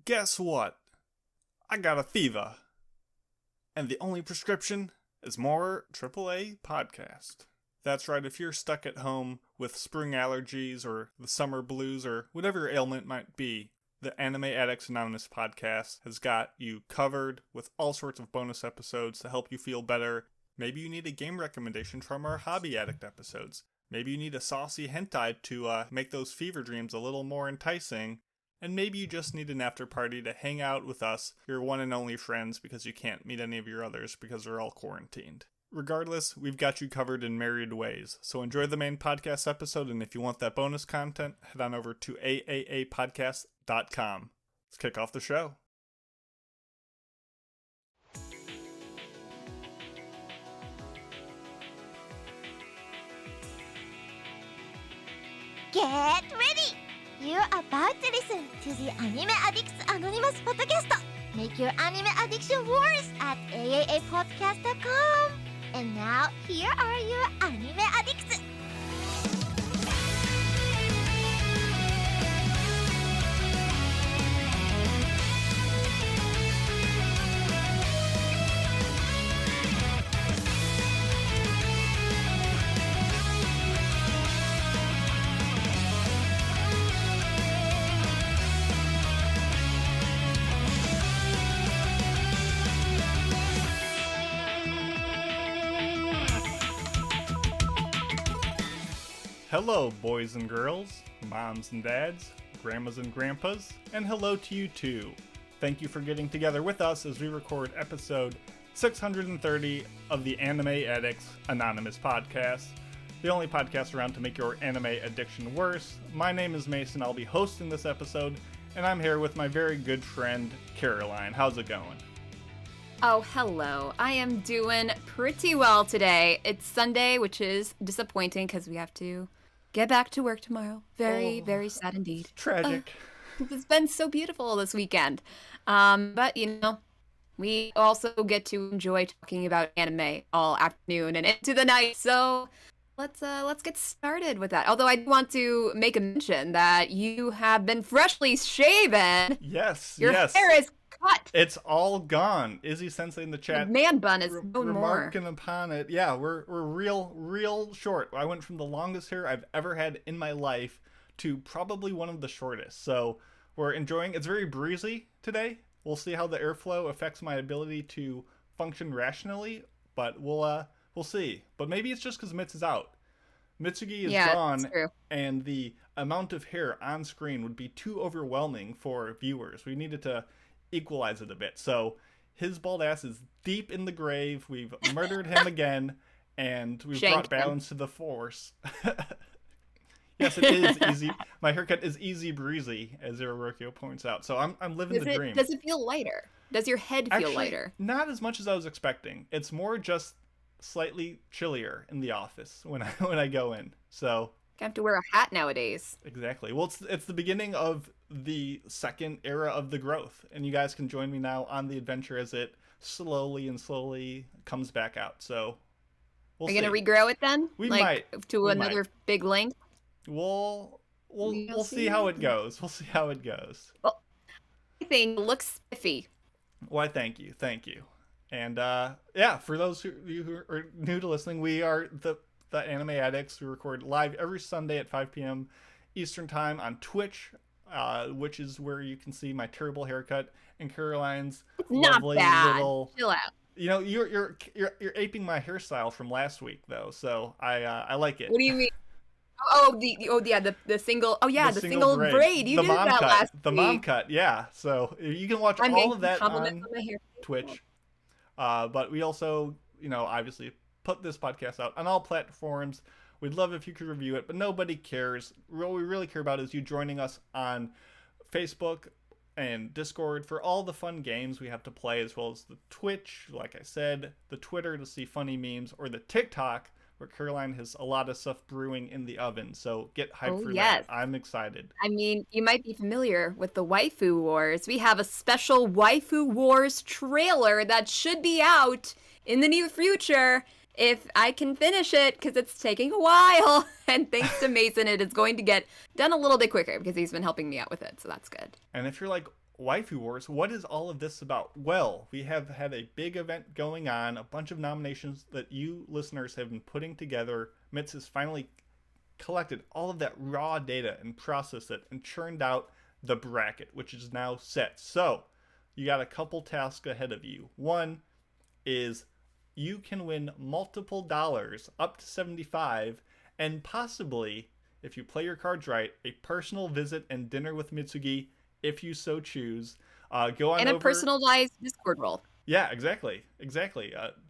Guess what? I got a fever. And the only prescription is more AAA podcast. That's right, if you're stuck at home with spring allergies or the summer blues or whatever your ailment might be, the Anime Addicts Anonymous podcast has got you covered with all sorts of bonus episodes to help you feel better. Maybe you need a game recommendation from our Hobby Addict episodes. Maybe you need a saucy hentai to make those fever dreams a little more enticing. And maybe you just need an after party to hang out with us, your one and only friends, because you can't meet any of your others because they're all quarantined. Regardless, we've got you covered in myriad ways. So enjoy the main podcast episode, and if you want that bonus content, head on over to AAApodcast.com. Let's kick off the show. Get ready! You're about to listen to the Anime Addicts Anonymous podcast. Make your anime addiction worse at AAApodcast.com. And now, here are your anime addicts. Hello, boys and girls, moms and dads, grandmas and grandpas, and hello to you too. Thank you for getting together with us as we record episode 630 of the Anime Addicts Anonymous podcast, the only podcast around to make your anime addiction worse. My name is Mason, I'll be hosting this episode, and I'm here with my very good friend, Caroline. How's it going? Oh, hello. I am doing pretty well today. It's Sunday, which is disappointing because we have to get back to work tomorrow. Very sad indeed. It's tragic. It's been so beautiful this weekend. But, you know, we also get to enjoy talking about anime all afternoon and into the night. So let's get started with that. Although I do want to make a mention that you have been freshly shaven. Yes, Your hair is cut. It's all gone. Izzy Sensei in the chat. The man bun is no more. Remarking upon it. Yeah, we're real short. I went from the longest hair I've ever had in my life to probably one of the shortest. So we're enjoying. It's very breezy today. We'll see how the airflow affects my ability to function rationally, but we'll see. But maybe it's just because Mitz is out. Mitsugi is gone, and the amount of hair on screen would be too overwhelming for viewers. We needed to equalize it a bit. So his bald ass is deep in the grave. We've murdered him again, and we've brought balance to the force. Yes, it is easy. My haircut is easy breezy, as Irorokyo points out. So I'm living the dream. Does it feel lighter? Does your head feel lighter? Not as much as I was expecting. It's more just slightly chillier in the office when I go in. So you have to wear a hat nowadays. Exactly. Well, it's the beginning of the second era of the growth, and you guys can join me now on the adventure as it slowly comes back out. So we'll see. Are you gonna regrow it then? We might to another big length. We'll see how it goes. We'll see how it goes. Well, I think it looks spiffy. Why, thank you. And for those of you who are new to listening, we are the Anime Addicts. We record live every Sunday at 5 p.m. Eastern Time on Twitch, which is where you can see my terrible haircut and Caroline's lovely little. Chill out. You know, you're aping my hairstyle from last week though, so I like it. What do you mean? The single. Oh yeah, the single braid. You did that last week. The mom cut. Yeah. So you can watch all of that on Twitch. But we also, obviously put this podcast out on all platforms. We'd love if you could review it, but nobody cares. What we really care about is you joining us on Facebook and Discord for all the fun games we have to play, as well as the Twitch, like I said, the Twitter to see funny memes, or the TikTok, where Caroline has a lot of stuff brewing in the oven. So get hyped for that. I'm excited. I mean, you might be familiar with the Waifu Wars. We have a special Waifu Wars trailer that should be out in the near future. If I can finish it, because it's taking a while. And thanks to Mason, it is going to get done a little bit quicker because he's been helping me out with it. So that's good. And if you're like, Waifu Wars. What is all of this about? Well, we have had a big event going on, a bunch of nominations that you listeners have been putting together. Mitz has finally collected all of that raw data and processed it and churned out the bracket, which is now set. So, you got a couple tasks ahead of you. One is you can win multiple dollars, up to 75, and possibly, if you play your cards right, a personal visit and dinner with Mitsugi, if you so choose. Go on and over. A personalized Discord role. Yeah, exactly.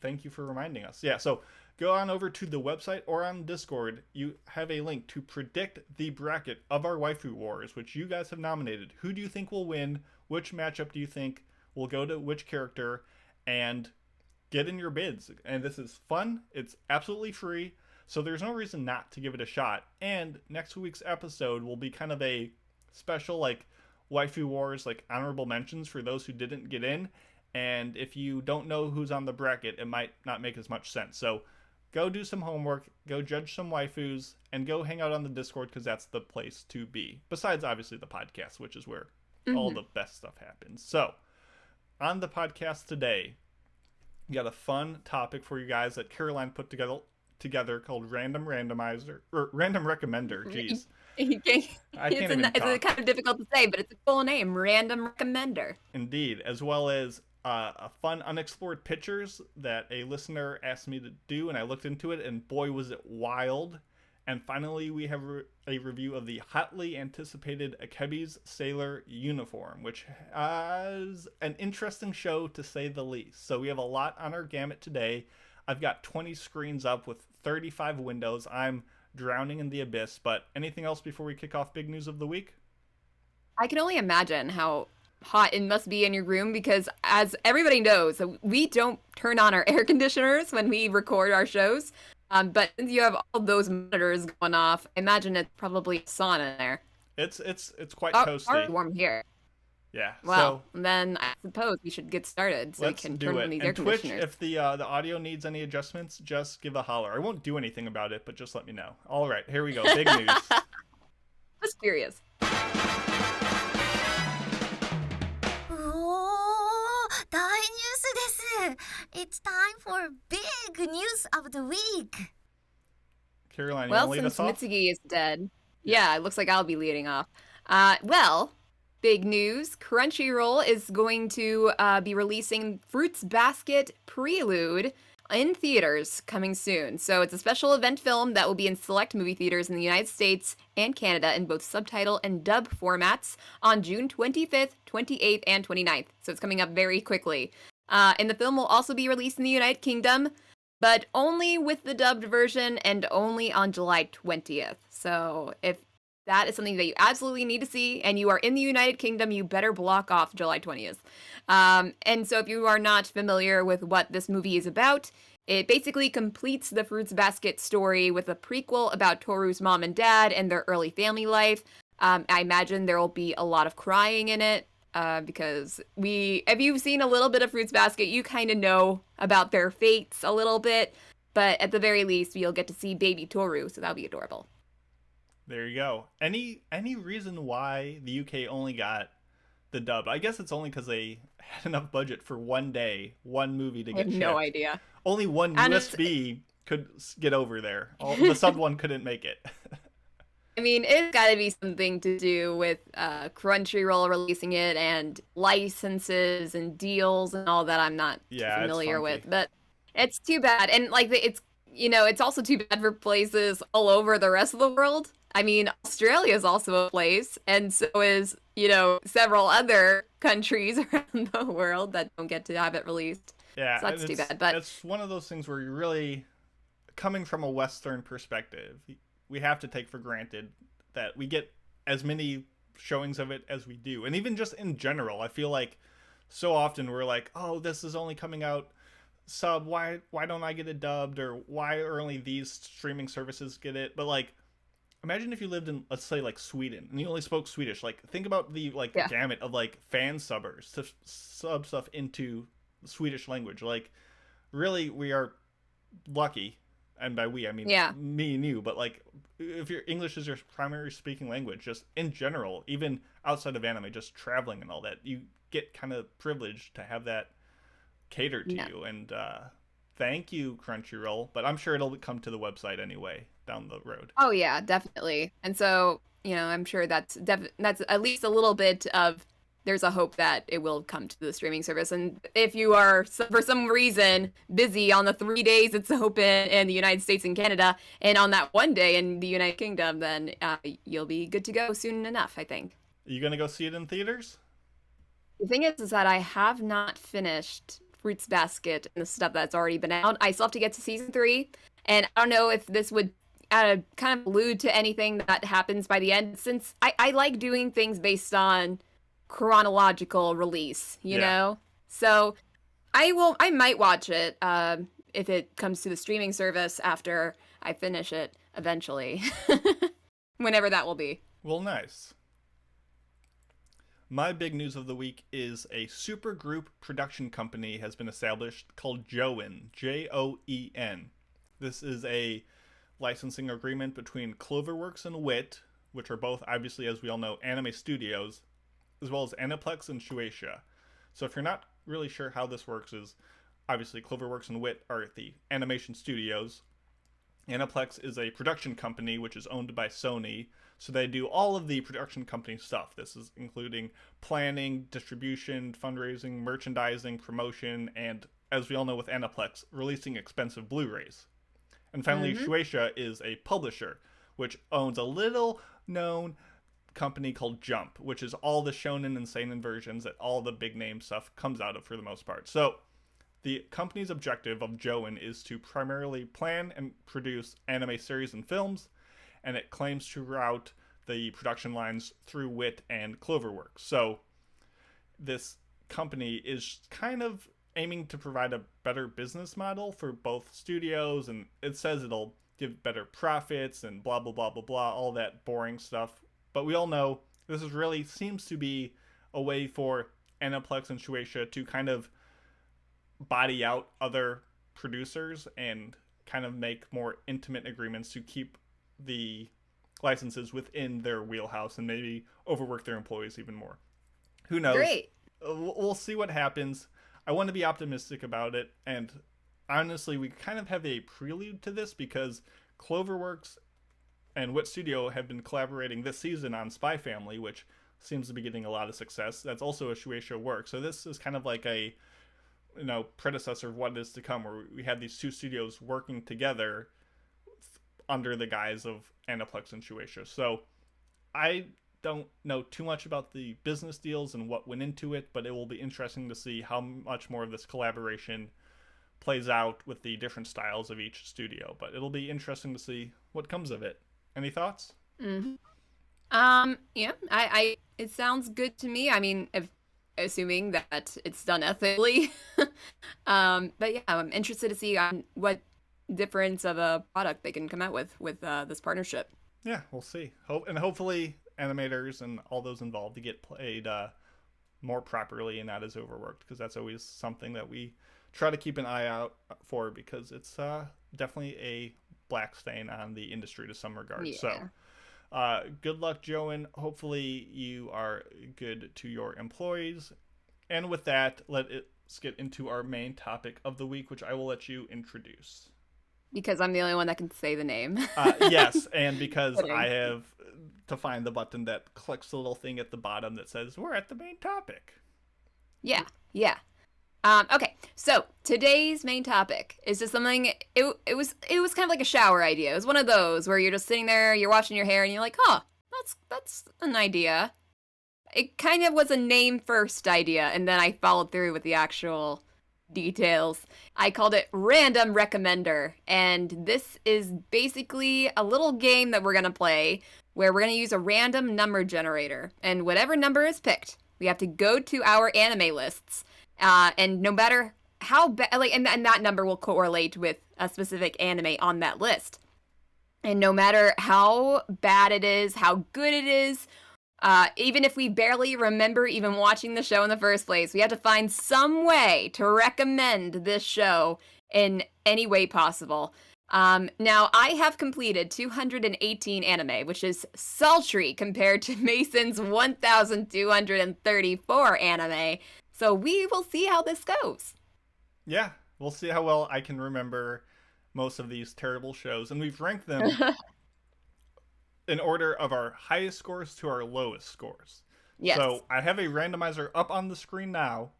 Thank you for reminding us. Yeah, so go on over to the website or on Discord. You have a link to predict the bracket of our Waifu Wars, which you guys have nominated. Who do you think will win? Which matchup do you think will go to which character? And get in your bids. And this is fun. It's absolutely free. So there's no reason not to give it a shot. And next week's episode will be kind of a special, like, Waifu Wars, like, honorable mentions for those who didn't get in. And if you don't know who's on the bracket, it might not make as much sense. So go do some homework, go judge some waifus, and go hang out on the Discord, because that's the place to be. Besides, obviously, the podcast, which is where all the best stuff happens. So, on the podcast today, we got a fun topic for you guys that Caroline put together called Random Randomizer, or Random Recommender. Jeez. It's kind of difficult to say, but it's a cool name, Random Recommender. Indeed, as well as a fun Unexplored Pictures that a listener asked me to do, and I looked into it, and boy, was it wild. And finally, we have a review of the hotly anticipated Akebi's Sailor Uniform, which has an interesting show, to say the least. So we have a lot on our gamut today. I've got 20 screens up with 35 windows. I'm drowning in the abyss, but anything else before we kick off big news of the week? I can only imagine how hot it must be in your room, because as everybody knows, we don't turn on our air conditioners when we record our shows. But since you have all those monitors going off, I imagine it's probably a sauna in there. It's quite toasty. Warm here. Yeah. Well, then I suppose we should get started so we can turn on these air Twitch, conditioners. if the audio needs any adjustments, just give a holler. I won't do anything about it, but just let me know. All right, here we go. Big news. Just curious. 大ニュースです。It's time for big news of the week. Caroline, you well, want to lead since us off? Mitsugi is dead, yeah, it looks like I'll be leading off. Well, big news. Crunchyroll is going to be releasing Fruits Basket Prelude in theaters coming soon. So it's a special event film that will be in select movie theaters in the United States and Canada in both subtitle and dub formats on June 25th, 28th, and 29th. So it's coming up very quickly. And the film will also be released in the United Kingdom, but only with the dubbed version and only on July 20th. So if that is something that you absolutely need to see, and you are in the United Kingdom, you better block off July 20th. And so if you are not familiar with what this movie is about, it basically completes the Fruits Basket story with a prequel about Toru's mom and dad and their early family life. I imagine there will be a lot of crying in it, because if you've seen a little bit of Fruits Basket, you kind of know about their fates a little bit. But at the very least, you'll get to see baby Toru, so that'll be adorable. There you go. Any reason why the UK only got the dub? I guess it's only because they had enough budget for one day, one movie to get shipped. No idea. Only one USB could get over there. The sub one couldn't make it. I mean, it's got to be something to do with Crunchyroll releasing it and licenses and deals and all that I'm not familiar with. But it's too bad. And like it's also too bad for places all over the rest of the world. I mean, Australia is also a place, and so is, several other countries around the world that don't get to have it released. Yeah, so that's too bad. But it's one of those things where you're really coming from a Western perspective. We have to take for granted that we get as many showings of it as we do. And even just in general, I feel like so often we're like, oh, this is only coming out sub. Why don't I get it dubbed? Or why are only these streaming services get it? But like, imagine if you lived in, let's say, like Sweden, and you only spoke Swedish. Like, think about the gamut of like fan subbers to sub stuff into the Swedish language. Like, really, we are lucky And by we, I mean Yeah. me and you. But like, if your English is your primary speaking language, just in general, even outside of anime, just traveling and all that, you get kind of privileged to have that catered to Yeah. you. And thank you, Crunchyroll. But I'm sure it'll come to the website anyway down the road. Oh yeah, definitely. And so, I'm sure that's at least a little bit of there's a hope that it will come to the streaming service. And if you are for some reason busy on the 3 days it's open in the United States and Canada, and on that one day in the United Kingdom, then you'll be good to go soon enough, I think. Are you gonna go see it in theaters? The thing is that I have not finished Fruits Basket and the stuff that's already been out. I still have to get to season 3, and I don't know if this would kind of allude to anything that happens by the end, since I like doing things based on chronological release, you know? So I might watch it if it comes to the streaming service after I finish it eventually. Whenever that will be. Well, nice. My big news of the week is a supergroup production company has been established called Joen, Joen. This is a licensing agreement between Cloverworks and WIT, which are both, obviously, as we all know, anime studios, as well as Aniplex and Shueisha. So if you're not really sure how this works, is obviously Cloverworks and WIT are the animation studios. Aniplex is a production company which is owned by Sony, so they do all of the production company stuff. This is including planning, distribution, fundraising, merchandising, promotion, and, as we all know with Aniplex, releasing expensive Blu-rays. And finally, Shueisha is a publisher, which owns a little-known company called Jump, which is all the shonen and seinen versions that all the big name stuff comes out of for the most part. So the company's objective of Joen is to primarily plan and produce anime series and films, and it claims to route the production lines through WIT and Cloverworks. So this company is kind of aiming to provide a better business model for both studios, and it says it'll give better profits and blah blah blah blah blah, all that boring stuff. But we all know this is really seems to be a way for Aniplex and Shueisha to kind of body out other producers and kind of make more intimate agreements to keep the licenses within their wheelhouse and maybe overwork their employees even more. Who knows? Great. We'll see what happens. I want to be optimistic about it, and honestly, we kind of have a prelude to this because Cloverworks and WIT Studio have been collaborating this season on Spy Family, which seems to be getting a lot of success. That's also a Shueisha work. So this is kind of like a predecessor of what is to come, where we had these two studios working together under the guise of Aniplex and Shueisha. So I don't know too much about the business deals and what went into it, but it will be interesting to see how much more of this collaboration plays out with the different styles of each studio. But it'll be interesting to see what comes of it. Any thoughts? Yeah, I it sounds good to me. I mean, assuming that it's done ethically. But yeah, I'm interested to see on what difference of a product they can come out with this partnership. Yeah, we'll see. And hopefully animators and all those involved to get played more properly and not as overworked, because that's always something that we try to keep an eye out for, because it's definitely a black stain on the industry to some regard. Yeah. So good luck, Joen. Hopefully you are good to your employees. And with that, let's get into our main topic of the week, which I will let you introduce. Because I'm the only one that can say the name. Yes, and because I have to find the button that clicks the little thing at the bottom that says we're at the main topic. Yeah. Okay, so today's main topic is just something. It was kind of like a shower idea. It was one of those where you're just sitting there, you're washing your hair, and you're like, "Huh, that's an idea." It kind of was a name first idea, and then I followed through with the actual details. I called it Random Recommender, and this is basically a little game that we're gonna play where we're gonna use a random number generator, and whatever number is picked, we have to go to our anime lists. And no matter how bad, and that number will correlate with a specific anime on that list. And no matter how bad it is, how good it is, even if we barely remember even watching the show in the first place, we have to find some way to recommend this show in any way possible. Now, I have completed 218 anime, which is sultry compared to Mason's 1,234 anime. So we will see how this goes. Yeah, we'll see how well I can remember most of these terrible shows. And we've ranked them in order of our highest scores to our lowest scores. Yes. So I have a randomizer up on the screen now.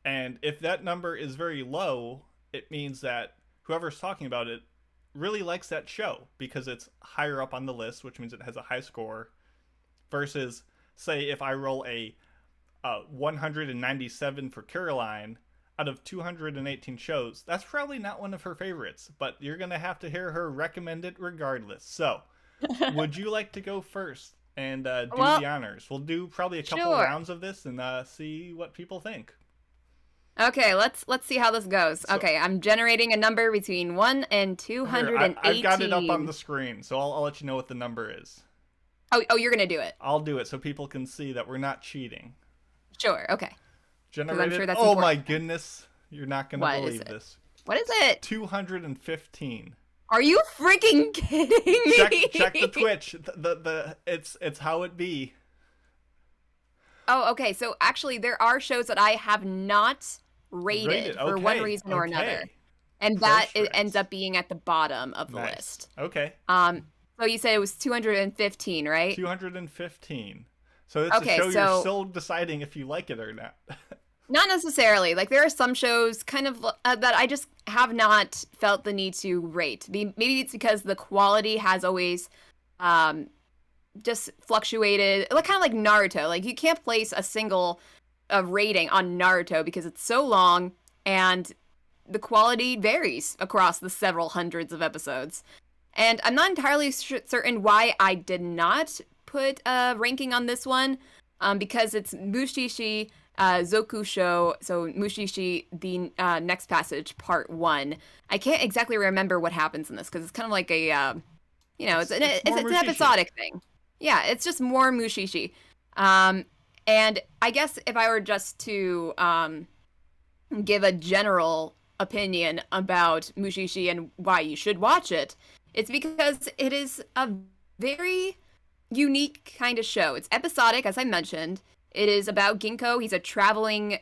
And if that number is very low, it means that whoever's talking about it really likes that show because it's higher up on the list, which means it has a high score. Versus, say, if I roll a 197 for Caroline out of 218 shows, that's probably not one of her favorites, but you're going to have to hear her recommend it regardless. So, would you like to go first and do the honors? We'll do probably a couple rounds of this and see what people think. Okay, let's see how this goes. So, okay, I'm generating a number between 1 and 218. I've got it up on the screen, so I'll let you know what the number is. Oh, you're going to do it. I'll do it so people can see that we're not cheating. Sure, okay. Generated. I'm sure that's important. My goodness. You're not going to believe this. What is it? 215. Are you freaking kidding me? Check the Twitch. It's how it be. Oh, okay. So actually, there are shows that I have not rated for one reason or another, and that it ends up being at the bottom of the list. Okay. So you said it was 215, right? 215. So it's a show you're still deciding if you like it or not. Not necessarily. Like, there are some shows kind of that I just have not felt the need to rate. Maybe it's because the quality has always just fluctuated. Kind of like Naruto. Like, you can't place a single rating on Naruto because it's so long and the quality varies across the several hundreds of episodes. And I'm not entirely certain why I did not put a ranking on this one, because it's Mushishi Zokusho, so Mushishi, the Next Passage, Part 1. I can't exactly remember what happens in this, because it's kind of like a, it's an episodic thing. Yeah, it's just more Mushishi. And I guess if I were just to give a general opinion about Mushishi and why you should watch it, it's because it is a very unique kind of show. It's episodic, as I mentioned. It is about Ginkgo. He's a traveling,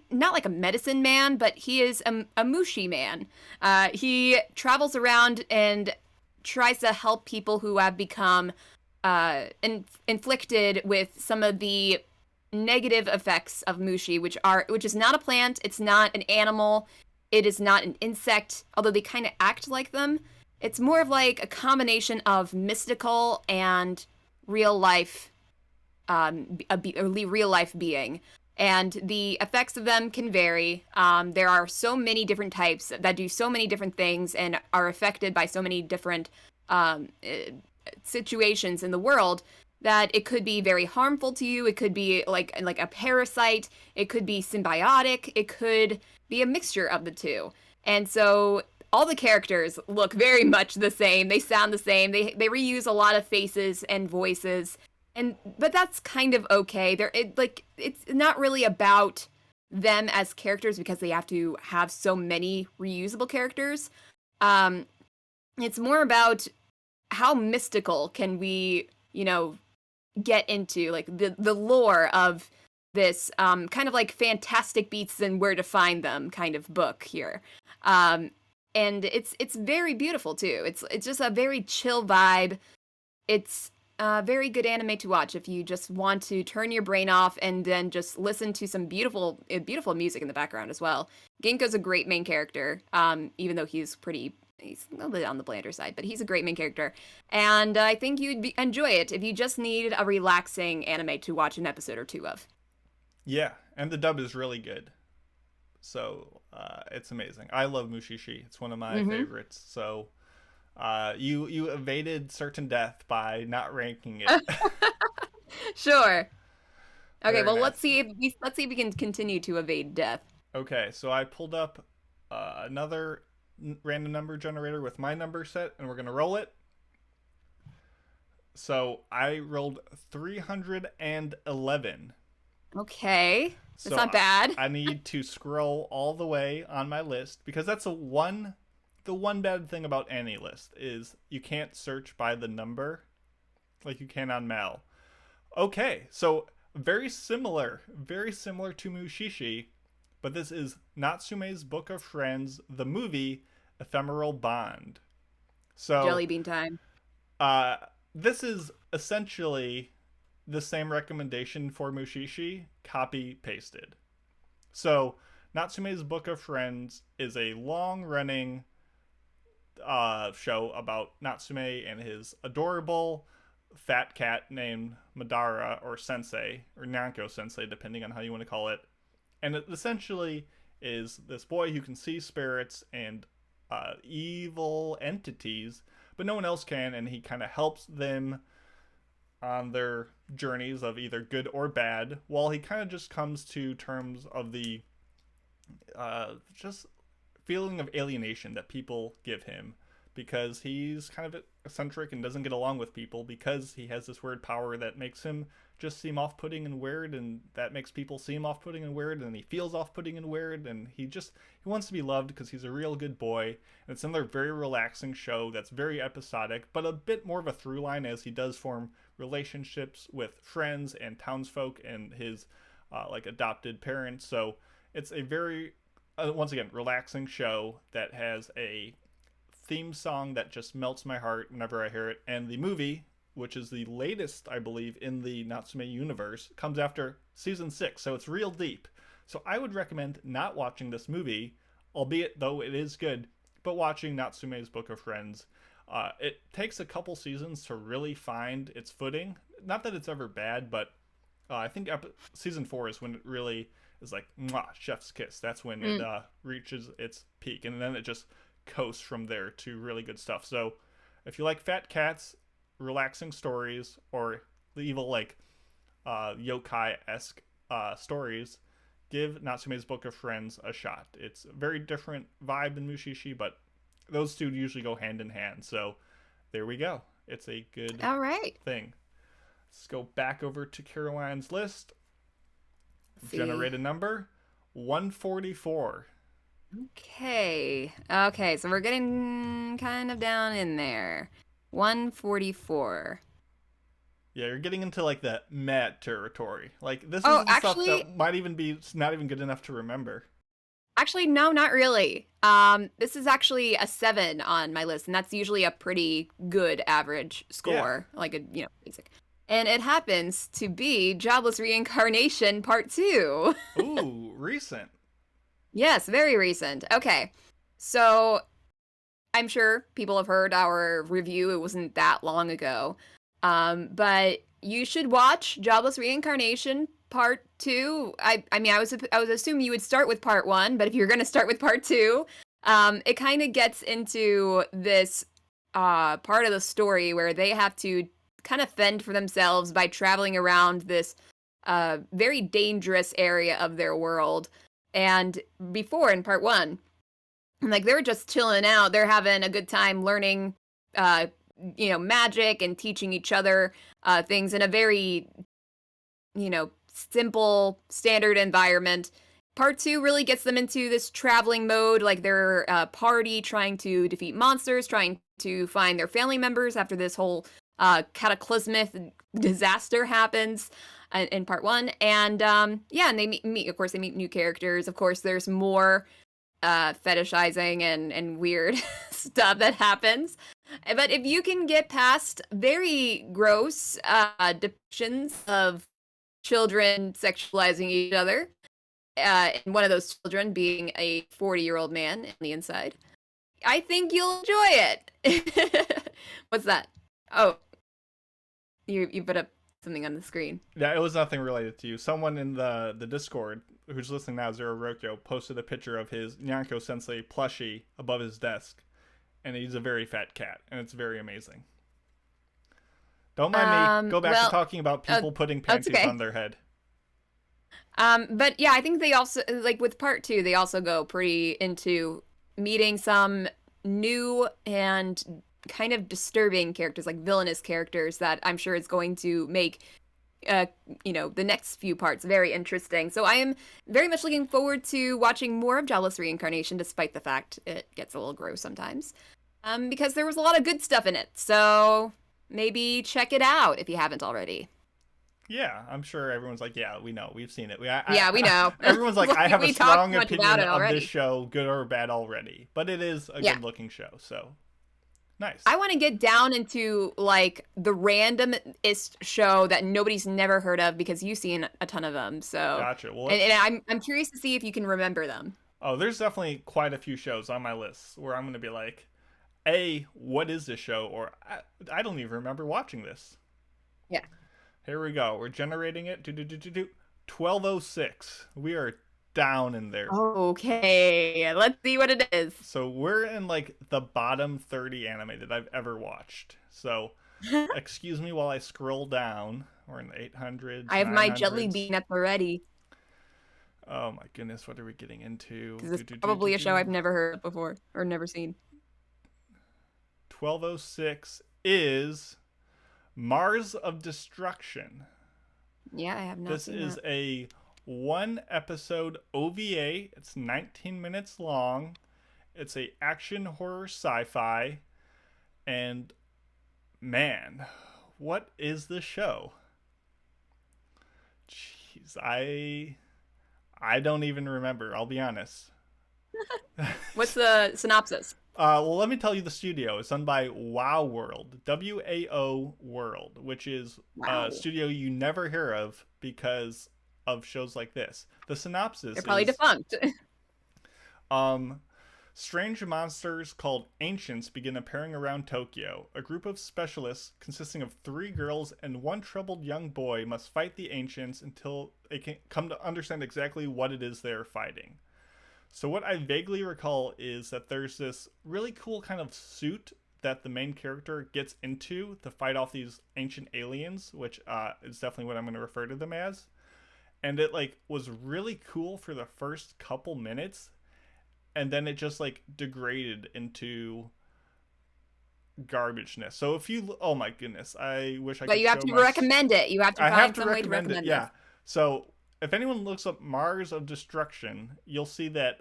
not like a medicine man, but he is a mushi man. He travels around and tries to help people who have become inflicted with some of the negative effects of mushi, which is not a plant, it's not an animal, it is not an insect, although they kind of act like them. It's more of like a combination of mystical and real life, real life being, and the effects of them can vary. There are so many different types that do so many different things and are affected by so many different situations in the world that it could be very harmful to you. It could be like a parasite. It could be symbiotic. It could be a mixture of the two. And so all the characters look very much the same. They sound the same. They reuse a lot of faces and voices. But that's kind of okay. It's not really about them as characters because they have to have so many reusable characters. It's more about how mystical can we, get into, like, the lore of this kind of like Fantastic Beasts and Where to Find Them kind of book here. And it's very beautiful too. It's just a very chill vibe. It's a very good anime to watch if you just want to turn your brain off and then just listen to some beautiful beautiful music in the background as well. Ginkgo's a great main character, even though he's a little bit on the blander side, but he's a great main character. And I think you'd enjoy it if you just need a relaxing anime to watch an episode or two of. Yeah, and the dub is really good. So it's amazing. I love Mushishi. It's one of my favorites. So you evaded certain death by not ranking it. Sure. Okay, Very well, nice. let's see if we can continue to evade death. Okay, so I pulled up another random number generator with my number set, and we're gonna roll it. So I rolled 311. Okay, that's not bad. I need to scroll all the way on my list because that's a 1 the one bad thing about AniList is you can't search by the number like you can on Mal. Okay, so very similar to Mushishi, but this is Natsume's Book of Friends, the movie Ephemeral Bond. So Jelly bean time. this is essentially the same recommendation for Mushishi, copy pasted. So Natsume's Book of Friends is a long-running show about Natsume and his adorable fat cat named Madara, or Sensei, or Nanko Sensei, depending on how you want to call it. And it essentially is this boy who can see spirits and evil entities, but no one else can, and he kind of helps them on their journeys of either good or bad, while he kind of just comes to terms of the just feeling of alienation that people give him, because he's kind of eccentric and doesn't get along with people because he has this weird power that makes him just seem off-putting and weird, and that makes people seem off-putting and weird, and he feels off-putting and weird, and he wants to be loved because he's a real good boy. And it's another very relaxing show that's very episodic, but a bit more of a through line, as he does form relationships with friends and townsfolk and his like adopted parents. So it's a very once again relaxing show that has a theme song that just melts my heart whenever I hear it, and the movie, which is the latest, I believe, in the Natsume universe, comes after season 6, so it's real deep. So I would recommend not watching this movie, albeit though it is good, but watching Natsume's Book of Friends. It takes a couple seasons to really find its footing. Not that it's ever bad, but I think season 4 is when it really is like, mwah, chef's kiss. That's when it reaches its peak, and then it just coasts from there to really good stuff. So if you like fat cats, relaxing stories, or the evil like yokai-esque stories, give Natsume's Book of Friends a shot. It's a very different vibe than Mushishi, but those two usually go hand in hand. So there we go. It's a good thing. Let's go back over to Caroline's list. Generate a number 144. Okay, so we're getting kind of down in there. 144. Yeah, you're getting into like the mad territory. Like this is the stuff that might even be not even good enough to remember. Actually, no, not really. This is actually a 7 on my list, and that's usually a pretty good average score, like a basic. And it happens to be Jobless Reincarnation Part 2. Ooh, recent. Yes, very recent. Okay, so I'm sure people have heard our review. It wasn't that long ago. But you should watch Jobless Reincarnation Part 2. I mean, I was assuming you would start with Part 1, but if you're going to start with Part 2, it kind of gets into this part of the story where they have to kind of fend for themselves by traveling around this very dangerous area of their world. And before, in Part 1, like, they're just chilling out. They're having a good time learning, magic and teaching each other things in a very, simple, standard environment. Part 2 really gets them into this traveling mode, like they're a party trying to defeat monsters, trying to find their family members after this whole cataclysmic disaster happens in Part 1. And and they meet, of course, they meet new characters. Of course, there's more fetishizing and weird stuff that happens. But if you can get past very gross depictions of children sexualizing each other, and one of those children being a 40-year-old man on the inside, I think you'll enjoy it. What's that? Oh, you put up something on the screen. Yeah, it was nothing related to you. Someone in the Discord who's listening now, Zero Rokyo, posted a picture of his Nyanko Sensei plushie above his desk, and he's a very fat cat, and it's very amazing. Don't mind me. Go back to talking about people putting panties on their head. But yeah, I think they also, like with Part 2, they also go pretty into meeting some new and kind of disturbing characters, like villainous characters, that I'm sure is going to make the next few parts very interesting. So I am very much looking forward to watching more of Jobless Reincarnation, despite the fact it gets a little gross sometimes. Because there was a lot of good stuff in it. So maybe check it out if you haven't already. Yeah, I'm sure everyone's like, yeah, we know, we've seen it. We know. Everyone's like, I have a strong opinion of already. this show, good or bad already. But it is a good-looking show, so nice. I want to get down into like the randomest show that nobody's never heard of because you've seen a ton of them. So Gotcha. Well, and I'm curious to see if you can remember them. Oh, there's definitely quite a few shows on my list where I'm going to be like, A, what is this show? Or I don't even remember watching this. Yeah. Here we go. We're generating it. 1206. We are down in there. Okay. Let's see what it is. So we're in like the bottom 30 anime that I've ever watched. So excuse me while I scroll down. We're in the 800s. I have 900s. my jelly bean up already. Oh my goodness, what are we getting into? This is probably a show I've never heard of before or never seen. 1206 is Mars of Destruction. Yeah, I have not seen This is that. a 1-episode OVA. It's 19 minutes long. It's a action horror sci-fi. And man, what is this show? Jeez, I don't even remember, I'll be honest. What's the synopsis? Well, let me tell you the studio. It's done by WoW World, WAO World, which is a studio you never hear of because of shows like this. The synopsis They're probably is, defunct. strange monsters called Ancients begin appearing around Tokyo. A group of specialists consisting of 3 girls and 1 troubled young boy must fight the Ancients until they can come to understand exactly what it is they are fighting. So what I vaguely recall is that there's this really cool kind of suit that the main character gets into to fight off these ancient aliens, which is definitely what I'm going to refer to them as. And it like was really cool for the first couple minutes, and then it just like degraded into garbageness. So if you, oh my goodness, I wish I could. But you have to recommend it. You have to find some way to recommend it. Yeah. So if anyone looks up Mars of Destruction, you'll see that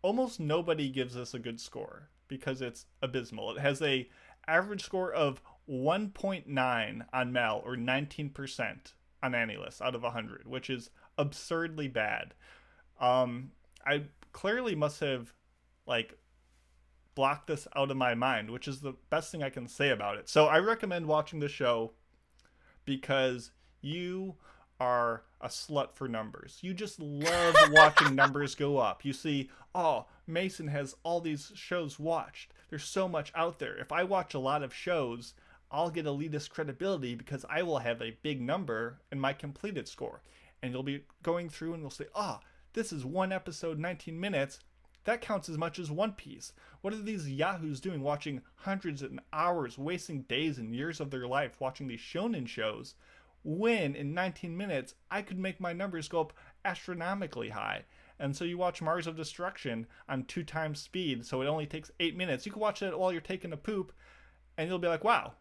almost nobody gives this a good score because it's abysmal. It has a average score of 1.9 on Mel, or 19% on AniList out of 100, which is absurdly bad. I clearly must have like blocked this out of my mind, which is the best thing I can say about it. So I recommend watching the show because you are a slut for numbers. You just love watching numbers go up. You see, oh, Mason has all these shows watched. There's so much out there. If I watch a lot of shows, I'll get elitist credibility because I will have a big number in my completed score. And you'll be going through and you'll say, this is 1 episode, 19 minutes. That counts as much as One Piece. What are these yahoos doing watching hundreds of hours, wasting days and years of their life watching these shonen shows, when in 19 minutes I could make my numbers go up astronomically high? And so you watch Mars of Destruction on 2 times speed, so it only takes 8 minutes. You can watch it while you're taking a poop, and you'll be like, wow,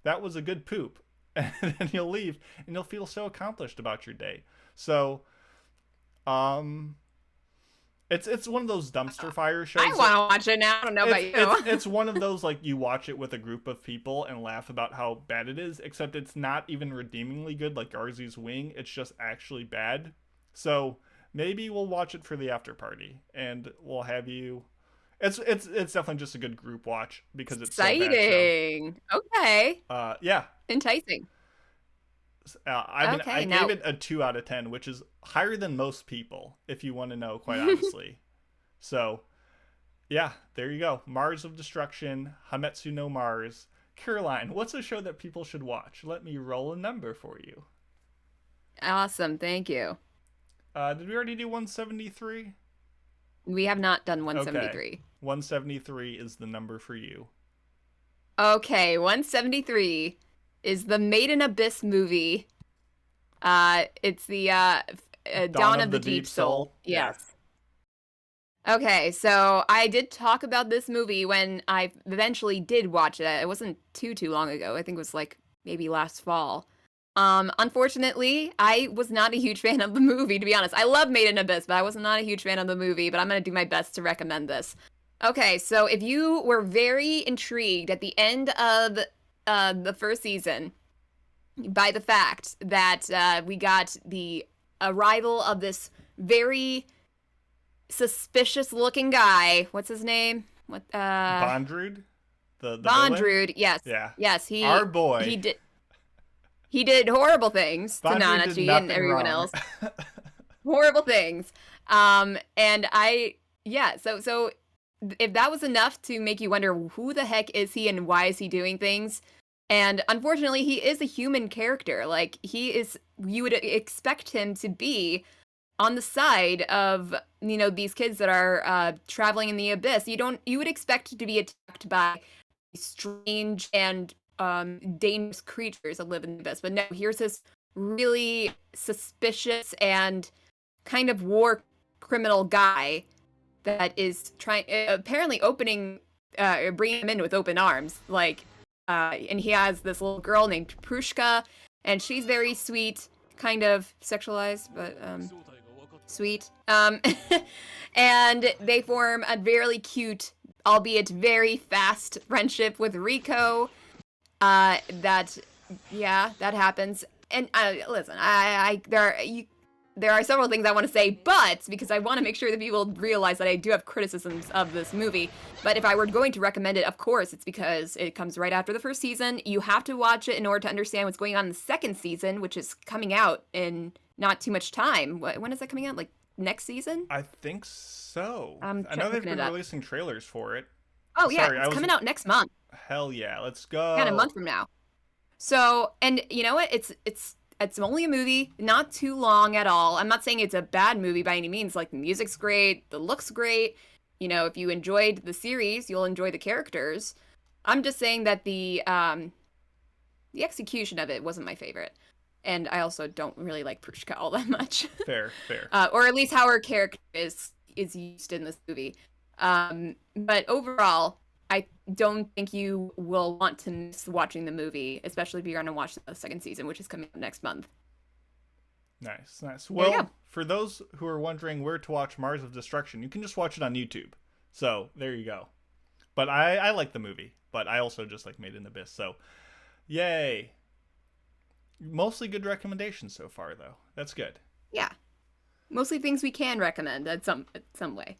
that was a good poop. And then you'll leave, and you'll feel so accomplished about your day. So, it's one of those dumpster fire shows. I want to watch it now. I don't know about you. It's one of those, like, you watch it with a group of people and laugh about how bad it is, except it's not even redeemingly good like Garzy's Wing. It's just actually bad. So maybe we'll watch it for the after party, and we'll have you. It's definitely just a good group watch because it's exciting. So okay. Yeah. Enticing. I gave it a 2 out of 10, which is higher than most people, if you want to know, quite honestly. So, yeah, there you go. Mars of Destruction, Hametsu no Mars. Caroline, what's a show that people should watch? Let me roll a number for you. Awesome, thank you. Did we already do 173? We have not done 173. Okay. 173 is the number for you. Okay, 173 is the Made in Abyss movie. It's the Dawn of the Deep Soul. Yes. Okay, so I did talk about this movie when I eventually did watch it. It wasn't too long ago. I think it was like maybe last fall. Unfortunately, I was not a huge fan of the movie, to be honest. I love Made in Abyss, but I was not a huge fan of the movie, but I'm going to do my best to recommend this. Okay, so if you were very intrigued at the end of the first season by the fact that we got the arrival of this very suspicious looking guy. What's his name? Bondrude? The Bondrude, yes. Yeah. Yes, Our boy. He did horrible things to Bondrude did Nanachi and everyone wrong. else. Horrible things. So if that was enough to make you wonder who the heck is he and why is he doing things? And unfortunately, he is a human character. Like, you would expect him to be on the side of, these kids that are traveling in the abyss. You would expect to be attacked by strange and dangerous creatures that live in the abyss. But no, here's this really suspicious and kind of war criminal guy that is apparently bringing him in with open arms. And he has this little girl named Prushka, and she's very sweet, kind of sexualized, but sweet. And they form a very cute, albeit very fast friendship with Rico. That happens. And listen, there are several things I want to say, but because I want to make sure that people realize that I do have criticisms of this movie. But if I were going to recommend it, of course, it's because it comes right after the first season. You have to watch it in order to understand what's going on in the second season, which is coming out in not too much time. When is that coming out? Like next season? I think so. I know they've been releasing trailers for it. Oh, yeah, it's coming out next month. Hell yeah, let's go. Yeah, a month from now. So, and you know what? It's only a movie, not too long at all. I'm not saying it's a bad movie by any means. Like, the music's great, the look's great. If you enjoyed the series, you'll enjoy the characters. I'm just saying that the execution of it wasn't my favorite. And I also don't really like Prushka all that much. Fair. Or at least how her character is used in this movie. But overall, I don't think you will want to miss watching the movie, especially if you're going to watch the second season, which is coming up next month. Nice. Well, for those who are wondering where to watch Mars of Destruction, you can just watch it on YouTube. So, there you go. But I like the movie, but I also just like Made in Abyss, so yay. Mostly good recommendations so far, though. That's good. Yeah. Mostly things we can recommend at some way.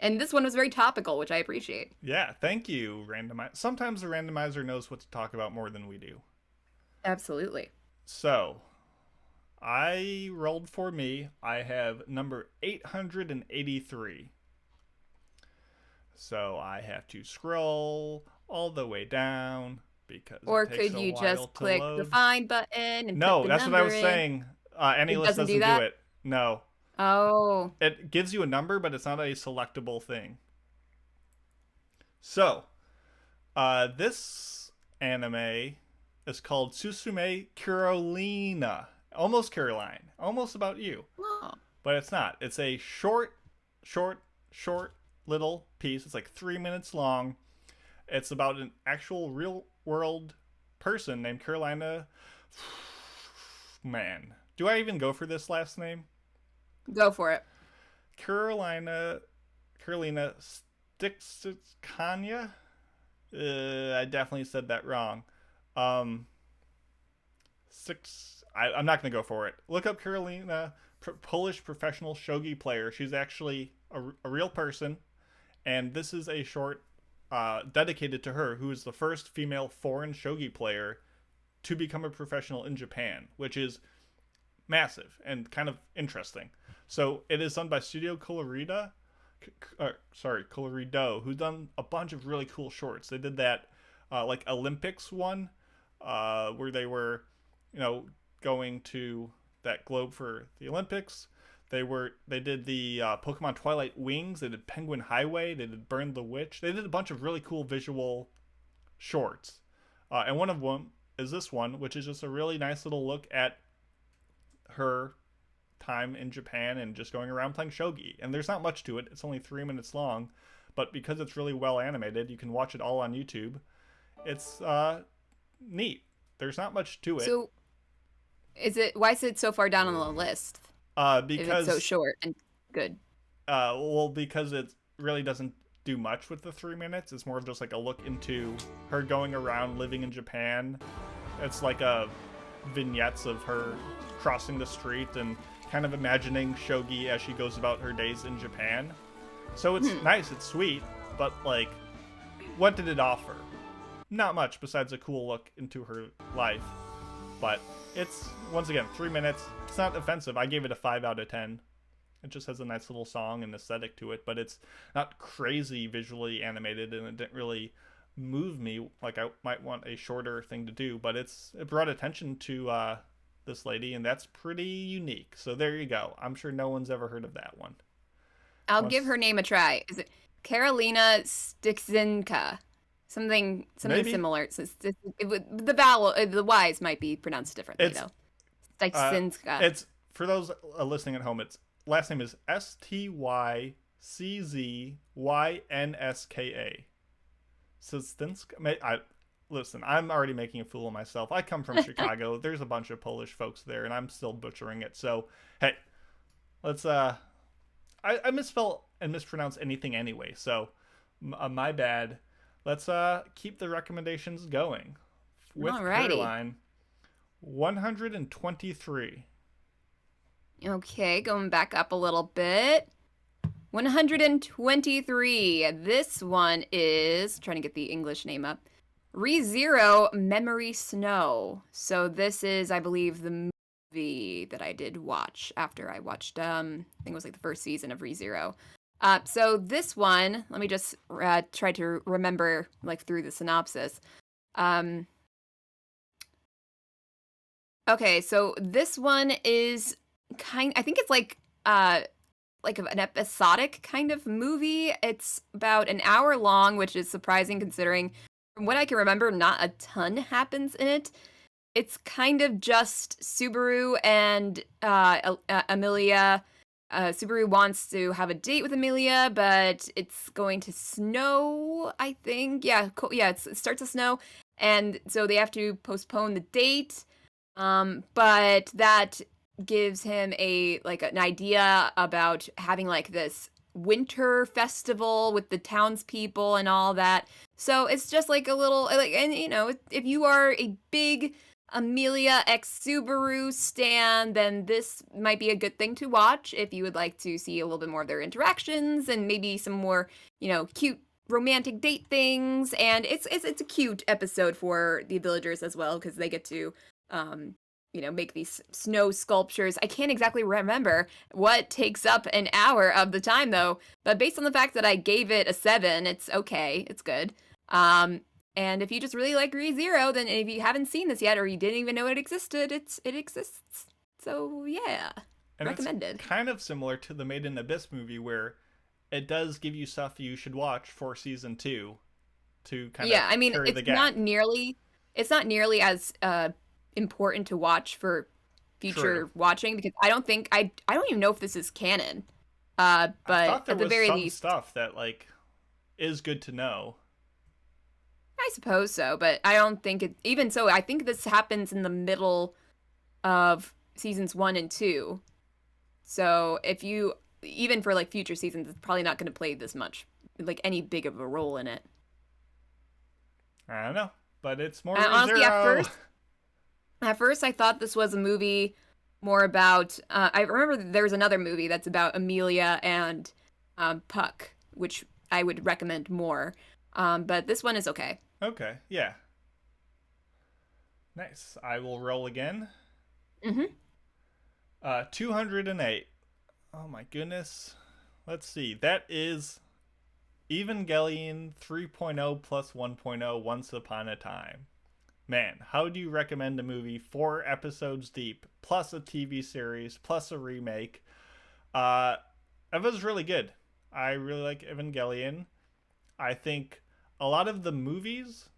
And this one was very topical, which I appreciate. Yeah, thank you, Randomizer. Sometimes the randomizer knows what to talk about more than we do. Absolutely. So, I rolled for me. I have number 883. So, I have to scroll all the way down because or it takes could a you while just to click load. The find button and No, put the that's what I was number in? saying. AnyList doesn't do it. No. Oh. It gives you a number, but it's not a selectable thing. So, this anime is called Susume Carolina. Almost Caroline. Almost about you. Oh. But it's not. It's a short little piece. It's like 3 minutes long. It's about an actual real world person named Carolina. Man. Do I even go for this last name? Go for it. Carolina Stixkania? I definitely said that wrong. I'm not going to go for it. Look up Carolina, Polish professional shogi player. She's actually a real person, and this is a short dedicated to her, who is the first female foreign shogi player to become a professional in Japan, which is massive and kind of interesting. So it is done by Studio Colorido, who's done a bunch of really cool shorts. They did that like Olympics one, where they were, going to that globe for the Olympics. They did the Pokemon Twilight Wings. They did Penguin Highway. They did Burn the Witch. They did a bunch of really cool visual shorts, and one of them is this one, which is just a really nice little look at her time in Japan and just going around playing shogi. And there's not much to it. It's only 3 minutes long, but because it's really well animated, you can watch it all on YouTube. It's neat. There's not much to it. So Why is it so far down on the list? If it's Because so short and good. well, because it really doesn't do much with the 3 minutes. It's more of just like a look into her going around living in Japan. It's like a vignettes of her crossing the street and kind of imagining Shogi as she goes about her days in Japan. So it's nice, it's sweet, but like, what did it offer? Not much besides a cool look into her life. But it's, once again, 3 minutes. It's not offensive. I gave it a 5 out of 10. It just has a nice little song and aesthetic to it, but it's not crazy visually animated, and it didn't really move me like I might want a shorter thing to do, but it brought attention to this lady, and that's pretty unique. So there you go. I'm sure no one's ever heard of that one. I'll give her name a try. Is it Karolina Stixinka? Something Maybe. similar. The vowel, the Y's might be pronounced differently, though. Stixinska. It's, for those listening at home, its last name is Styczynska. Sistinska. Listen, I'm already making a fool of myself. I come from Chicago. There's a bunch of Polish folks there, and I'm still butchering it. So, hey, let's I misspell and mispronounce anything anyway, so my bad. Let's keep the recommendations going with Alrighty. Caroline. 123. Okay, going back up a little bit. 123. This one is, trying to get the English name up, ReZero Memory Snow. So this is, I believe, the movie that I did watch after I watched, I think it was like the first season of ReZero. So this one, let me just try to remember like through the synopsis. Okay, so this one is I think it's like an episodic kind of movie. It's about an hour long, which is surprising considering from what I can remember, not a ton happens in it. It's kind of just Subaru and Amelia. Subaru wants to have a date with Amelia, but it's going to snow, I think. Yeah, it starts to snow, and so they have to postpone the date. But that gives him an idea about having like this winter festival with the townspeople and all that. So it's just like a little like, and you know, if you are a big Amelia x Subaru stan, then this might be a good thing to watch if you would like to see a little bit more of their interactions and maybe some more, you know, cute romantic date things. And it's a cute episode for the villagers as well, because they get to you know, make these snow sculptures. I can't exactly remember what takes up an hour of the time though, but based on the fact that I gave it a 7, it's okay, it's good. And if you just really like ReZero, then if you haven't seen this yet or you didn't even know it existed, it exists. So yeah, And recommended. It's kind of similar to the Made in Abyss movie, where it does give you stuff you should watch for season 2 to kind of carry the gap. It's not nearly as important to watch for future watching, because I don't even know if this is canon. But I thought there at the was very some least, stuff that like is good to know. I suppose so, but I don't think it. Even so, I think this happens in the middle of seasons 1 and 2. So if you, even for like future seasons, it's probably not going to play this much, like any big of a role in it. I don't know, but it's more honestly, ReZero. At first, I thought this was a movie more about. I remember there was another movie that's about Amelia and Puck, which I would recommend more. But this one is okay. Okay, yeah. Nice. I will roll again. 208. Oh my goodness. Let's see. That is Evangelion 3.0 plus 1.0 Once Upon a Time. Man, how do you recommend a movie 4 episodes deep, plus a TV series, plus a remake? It was really good. I really like Evangelion. I think a lot of the movies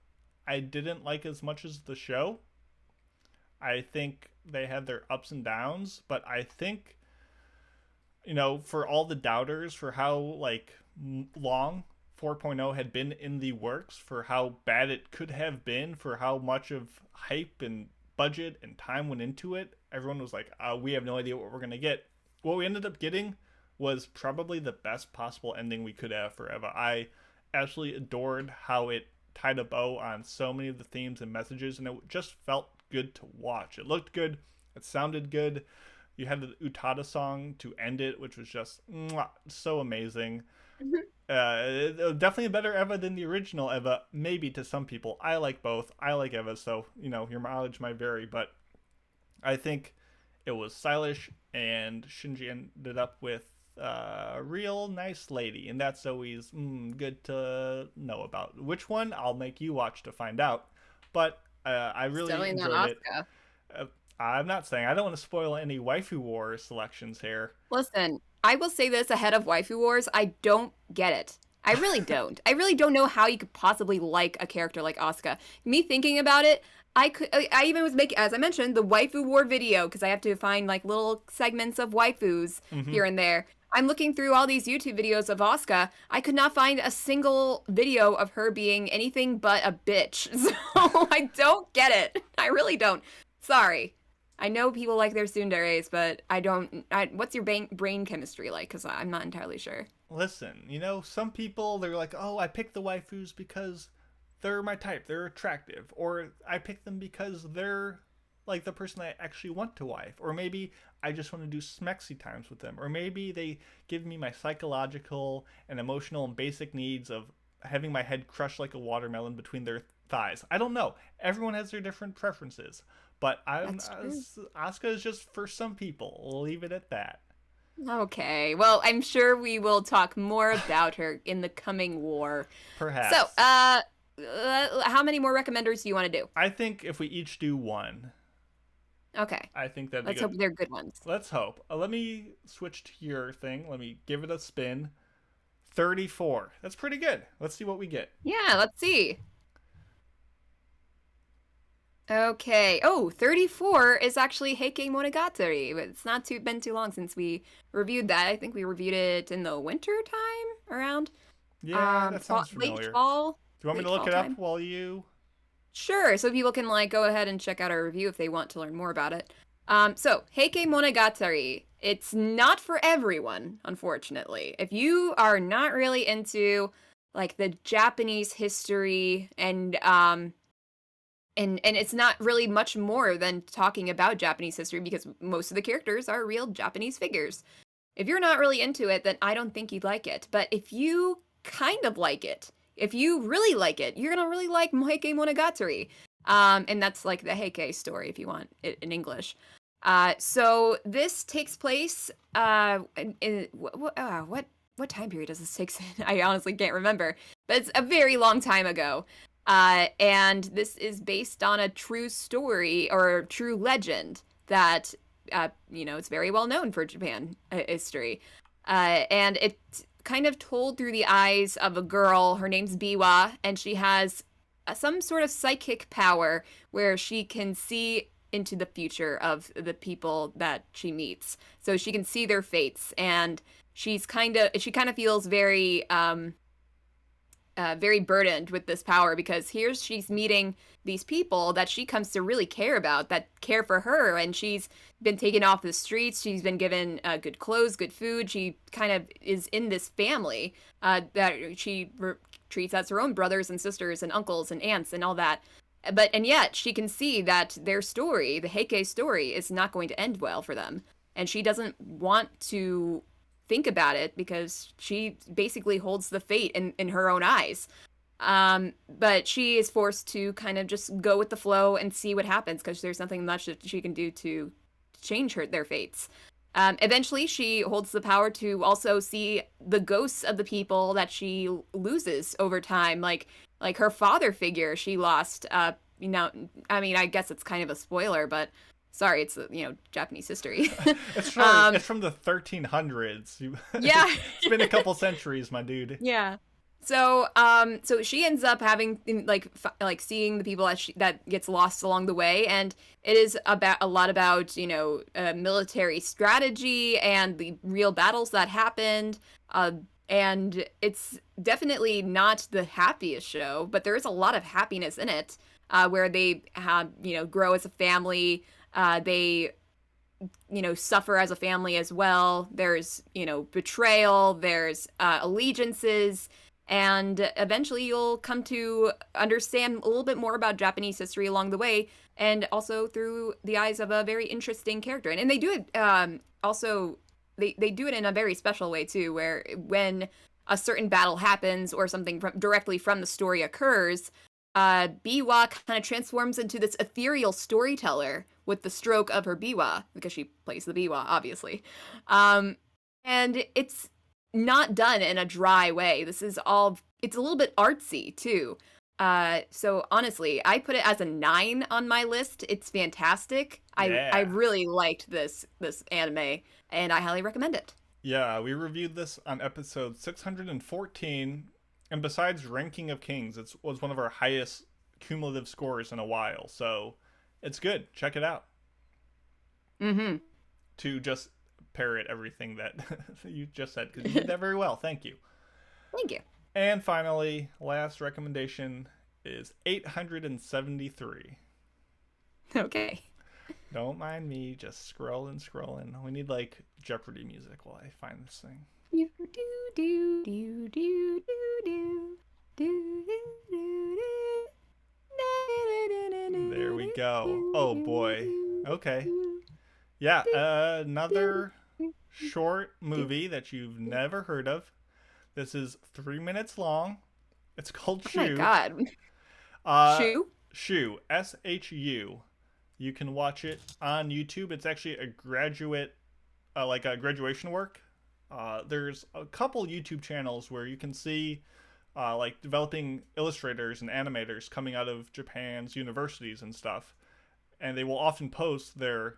I didn't like as much as the show. I think they had their ups and downs, but I think, you know, for all the doubters, for how like long 4.0 had been in the works, for how bad it could have been, for how much of hype and budget and time went into it. Everyone was like, we have no idea what we're going to get. What we ended up getting was probably the best possible ending we could have for Eva. I absolutely adored how it tied a bow on so many of the themes and messages, and it just felt good to watch. It looked good. It sounded good. You had the Utada song to end it, which was just so amazing. Definitely a better Eva than the original Eva, maybe to some people. I like both. I like Eva, so, your mileage might vary, but I think it was stylish, and Shinji ended up with a real nice lady, and that's always good to know about. Which one? I'll make you watch to find out, but I really enjoyed it. I'm not saying. I don't want to spoil any Waifu War selections here. Listen, I will say this ahead of Waifu Wars. I don't get it. I really don't. I really don't know how you could possibly like a character like Asuka. Me thinking about it, I even was making, as I mentioned, the Waifu War video, because I have to find like little segments of waifus here and there. I'm looking through all these YouTube videos of Asuka. I could not find a single video of her being anything but a bitch. So I don't get it. I really don't. Sorry. I know people like their tsunderes, but I don't. What's your brain chemistry like? Because I'm not entirely sure. Listen, some people, they're like, oh, I pick the waifus because they're my type. They're attractive. Or I pick them because they're like the person I actually want to wife. Or maybe I just want to do smexy times with them. Or maybe they give me my psychological and emotional and basic needs of having my head crushed like a watermelon between their thighs. I don't know. Everyone has their different preferences. But Asuka is just for some people. We'll leave it at that. Okay. Well, I'm sure we will talk more about her in the coming war. Perhaps. So, how many more recommenders do you want to do? I think if we each do one. Okay. I think that'd be good. Let's hope they're good ones. Let's hope. Let me switch to your thing. Let me give it a spin. 34. That's pretty good. Let's see what we get. Yeah, let's see. Okay. Oh, 34 is actually Heike Monogatari, but it's not been too long since we reviewed that. I think we reviewed it in the winter time around. Yeah, that sounds familiar. Late fall. Do you want me to look it up while you... Sure, so people can go ahead and check out our review if they want to learn more about it. So, Heike Monogatari, it's not for everyone, unfortunately. If you are not really into, the Japanese history and it's not really much more than talking about Japanese history because most of the characters are real Japanese figures. If you're not really into it, then I don't think you'd like it. But if you kind of like it, if you really like it, you're going to really like Heike Monogatari. And that's like the Heike story if you want it in English. So this takes place what time period does this take? I honestly can't remember. But it's a very long time ago. And this is based on a true story or true legend that, it's very well known for Japan history. And it's kind of told through the eyes of a girl. Her name's Biwa, and she has some sort of psychic power where she can see into the future of the people that she meets. So she can see their fates, and she kind of feels very very burdened with this power because here she's meeting these people that she comes to really care about, that care for her, and she's been taken off the streets. She's been given good clothes, good food. She kind of is in this family that she treats as her own brothers and sisters and uncles and aunts and all that. And yet she can see that their story, the Heike story, is not going to end well for them. And she doesn't want to think about it because she basically holds the fate in her own eyes. But she is forced to kind of just go with the flow and see what happens because there's nothing much that she can do to change their fates. Eventually, she holds the power to also see the ghosts of the people that she loses over time, like her father figure she lost. I guess it's kind of a spoiler, but sorry, it's Japanese history. It's from the 1300s. Yeah, it's been a couple centuries, my dude. Yeah. So she ends up having seeing the people that gets lost along the way, and it is a lot about military strategy and the real battles that happened. And it's definitely not the happiest show, but there is a lot of happiness in it. where they have, grow as a family. They suffer as a family as well. There's, betrayal, there's allegiances, and eventually you'll come to understand a little bit more about Japanese history along the way, and also through the eyes of a very interesting character. And they do it also, they do it in a very special way too, where when a certain battle happens or something directly from the story occurs, Biwa kind of transforms into this ethereal storyteller with the stroke of her biwa, because she plays the biwa, obviously. And it's not done in a dry way. It's a little bit artsy too. So honestly, I put it as a 9 on my list. It's fantastic. Yeah. I really liked this anime, and I highly recommend it. Yeah, we reviewed this on episode 614, and besides Ranking of Kings, it was one of our highest cumulative scores in a while, so it's good. Check it out. Mm-hmm. To just parrot everything that you just said, because you did that very well. Thank you. Thank you. And finally, last recommendation is 873. Okay. Don't mind me, just scrolling. We need like Jeopardy music while I find this thing. There we go. Oh boy. Okay. Yeah, another short movie that you've never heard of. This is 3 minutes long. It's called Shu. Oh my god. Shu? Shu. S-H-U. You can watch it on YouTube. It's actually a graduation work. There's a couple YouTube channels where you can see like developing illustrators and animators coming out of Japan's universities and stuff. And they will often post their,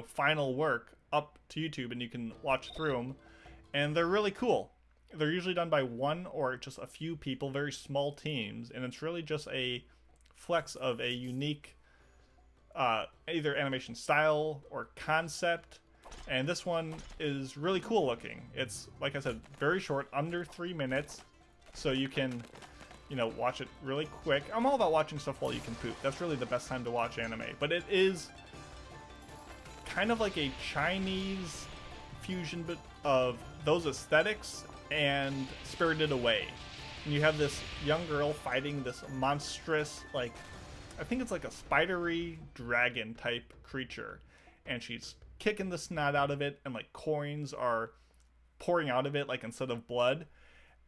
final work up to YouTube, and you can watch through them. And they're really cool. They're usually done by one or just a few people, very small teams. And it's really just a flex of a unique either animation style or concept, and this one is really cool looking. It's, like I said, very short, under 3 minutes, so you can, watch it really quick. I'm all about watching stuff while you can poop. That's really the best time to watch anime, but it is kind of like a Chinese fusion of those aesthetics and Spirited Away. And you have this young girl fighting this monstrous, I think it's like a spidery dragon type creature, and she's kicking the snot out of it, and coins are pouring out of it instead of blood,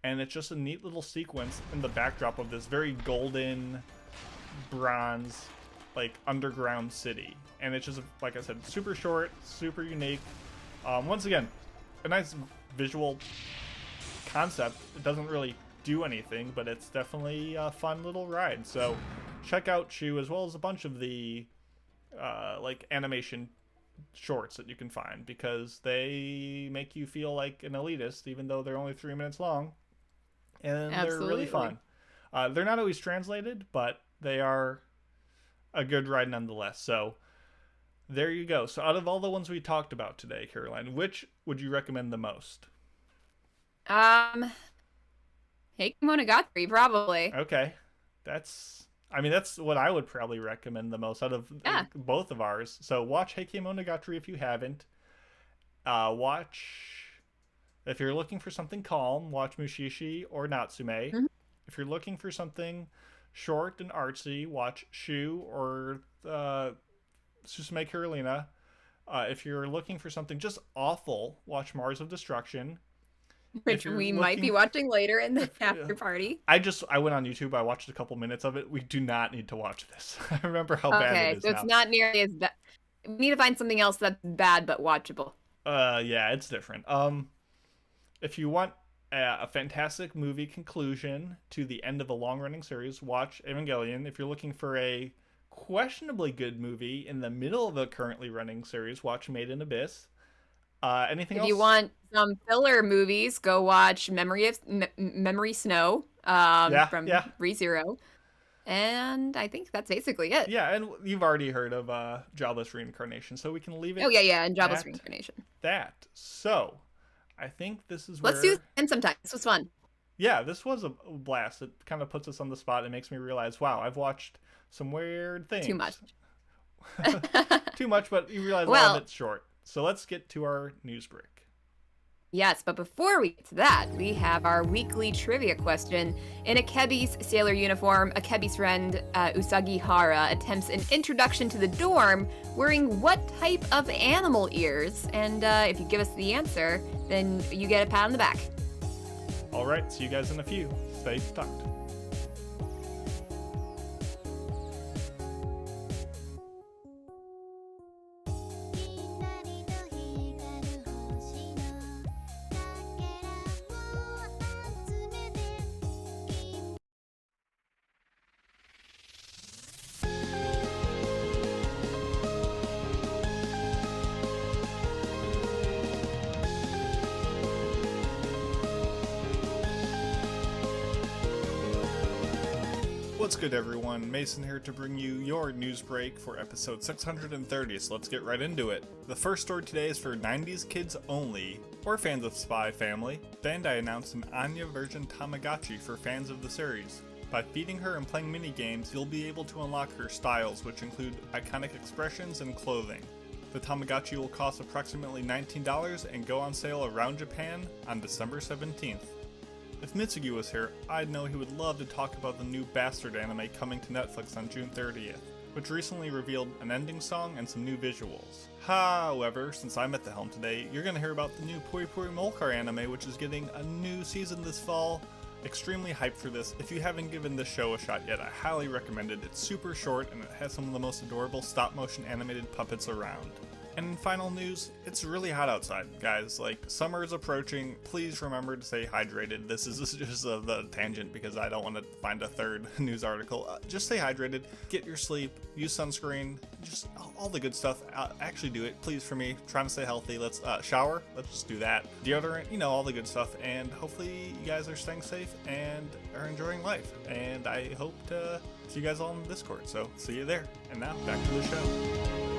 and it's just a neat little sequence in the backdrop of this very golden bronze underground city. And it's just, like I said, super short, super unique. Once again, a nice visual concept. It doesn't really do anything, but it's definitely a fun little ride. So check out Shu, as well as a bunch of the animation shorts that you can find, because they make you feel like an elitist, even though they're only 3 minutes long, and They're really fun. They're not always translated, but they are a good ride nonetheless. So there you go. So out of all the ones we talked about today, Caroline, which would you recommend the most? Heike Monogatari, probably. Okay. That's what I would probably recommend the most out of both of ours. So watch Heike Monogatari if you haven't. If you're looking for something calm, watch Mushishi or Natsume. Mm-hmm. If you're looking for something short and artsy, watch Shu or Susume Carolina. If you're looking for something just awful, watch Mars of Destruction. Which we might be watching later in the after party. I went on YouTube. I watched a couple minutes of it. We do not need to watch this. I remember how bad it is. Okay, so it's not nearly as bad. We need to find something else that's bad but watchable. Yeah, it's different. If you want a fantastic movie conclusion to the end of a long-running series, watch Evangelion. If you're looking for a questionably good movie in the middle of a currently running series, watch Made in Abyss. Anything else? If you want some filler movies, go watch Memory Snow from ReZero. And I think that's basically it. Yeah, and you've already heard of Jobless Reincarnation, so we can leave it. Oh, yeah, and Jobless Reincarnation. So, I think this is Let's do this again sometime. This was fun. Yeah, this was a blast. It kind of puts us on the spot. It makes me realize, wow, I've watched some weird things. Too much. Too much, but you realize a Well, lot of it's short. So let's get to our news break. Yes, but before we get to that, we have our weekly trivia question. In Akebi's sailor uniform, Akebi's friend Usagi Hara attempts an introduction to the dorm wearing what type of animal ears? And if you give us the answer, then you get a pat on the back. All right, see you guys in a few. Stay stuck. What's good, everyone? Mason here to bring you your news break for episode 630, so let's get right into it. The first story today is for 90s kids only, or fans of Spy Family. Bandai announced an Anya version Tamagotchi for fans of the series. By feeding her and playing minigames, you'll be able to unlock her styles, which include iconic expressions and clothing. The Tamagotchi will cost approximately $19 and go on sale around Japan on December 17th. If Mitsugi was here, I'd know he would love to talk about the new Bastard anime coming to Netflix on June 30th, which recently revealed an ending song and some new visuals. However, since I'm at the helm today, you're going to hear about the new Puri Puri Molcar anime, which is getting a new season this fall. Extremely hyped for this. If you haven't given this show a shot yet, I highly recommend it. It's super short and it has some of the most adorable stop-motion animated puppets around. And in final news, it's really hot outside, guys. Like, summer is approaching. Please remember to stay hydrated. This is just the tangent because I don't want to find a third news article. Just stay hydrated, get your sleep, use sunscreen, just all the good stuff. Actually do it, please, for me. Trying to stay healthy. Let's shower. Let's just do that. Deodorant, all the good stuff. And hopefully you guys are staying safe and are enjoying life. And I hope to see you guys all in the Discord. So see you there. And now back to the show.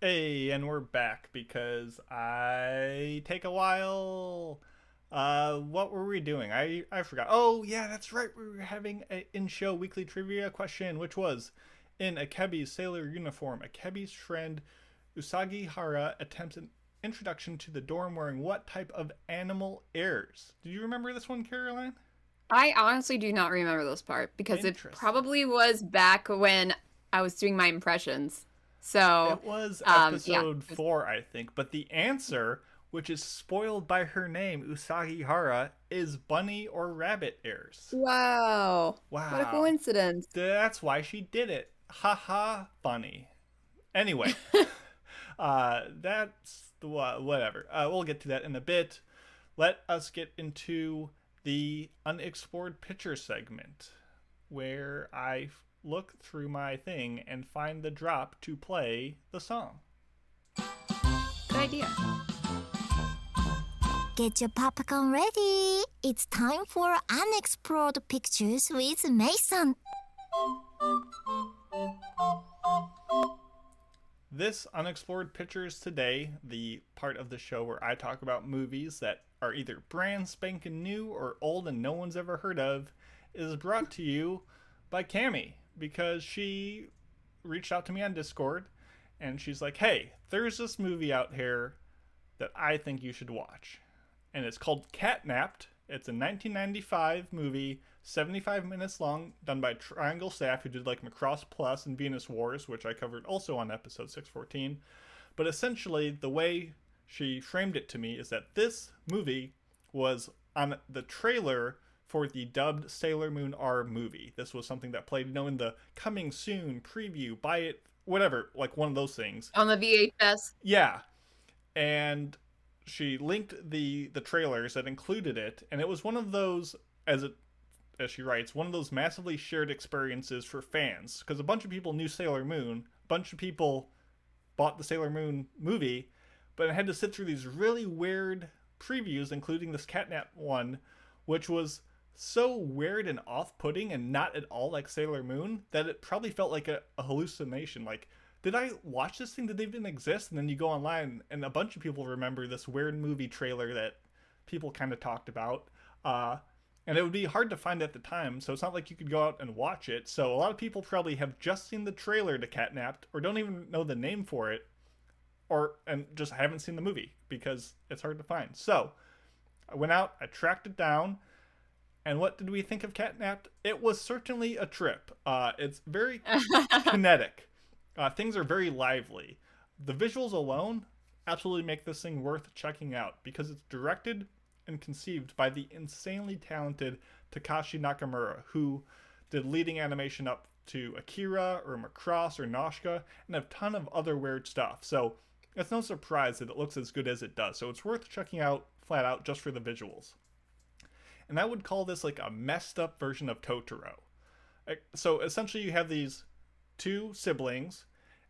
Hey, and we're back because I take a while. What were we doing? I forgot. Oh, yeah, that's right. We were having an in-show weekly trivia question, which was, in Akebi's sailor uniform, Akebi's friend Usagi Hara attempts an introduction to the dorm wearing what type of animal airs? Do you remember this one, Caroline? I honestly do not remember this part because it Interesting. probably was back when I was doing my impressions. So, It was yeah. episode 4, I think, but the answer, which is spoiled by her name, Usagi Hara, is bunny or rabbit airs. Wow. Wow. What a coincidence. That's why she did it. Haha, funny. Anyway, that's whatever. We'll get to that in a bit. Let us get into the Unexplored Pictures segment, where I look through my thing and find the drop to play the song. Good idea. Get your popcorn ready. It's time for Unexplored Pictures with Mason. This Unexplored Pictures today, the part of the show where I talk about movies that are either brand spanking new or old and no one's ever heard of, is brought to you by Cami, because she reached out to me on Discord and she's like, hey, there's this movie out here that I think you should watch. And it's called Catnapped. It's a 1995 movie, 75 minutes long, done by Triangle staff who did like Macross Plus and Venus Wars, which I covered also on episode 614. But essentially, the way she framed it to me is that this movie was on the trailer for the dubbed Sailor Moon R movie. This was something that played, in the coming soon preview, buy it, whatever, like one of those things. On the VHS? Yeah. And she linked the trailers that included it, and it was one of those, as she writes, one of those massively shared experiences for fans, because a bunch of people knew Sailor Moon, a bunch of people bought the Sailor Moon movie, but it had to sit through these really weird previews, including this Catnap one, which was so weird and off-putting and not at all like Sailor Moon that it probably felt like a hallucination. Like, did I watch this thing? Did they even exist? And then you go online and a bunch of people remember this weird movie trailer that people kind of talked about. And it would be hard to find at the time, so it's not like you could go out and watch it. So a lot of people probably have just seen the trailer to Catnapped or don't even know the name for it, and just haven't seen the movie because it's hard to find. So I went out, I tracked it down, and what did we think of Catnapped? It was certainly a trip. It's very kinetic. Things are very lively. The visuals alone absolutely make this thing worth checking out because it's directed and conceived by the insanely talented Takashi Nakamura, who did leading animation up to Akira or Macross or Noshka and a ton of other weird stuff. So it's no surprise that it looks as good as it does. So it's worth checking out flat out just for the visuals. And I would call this like a messed up version of Totoro. So essentially you have these two siblings,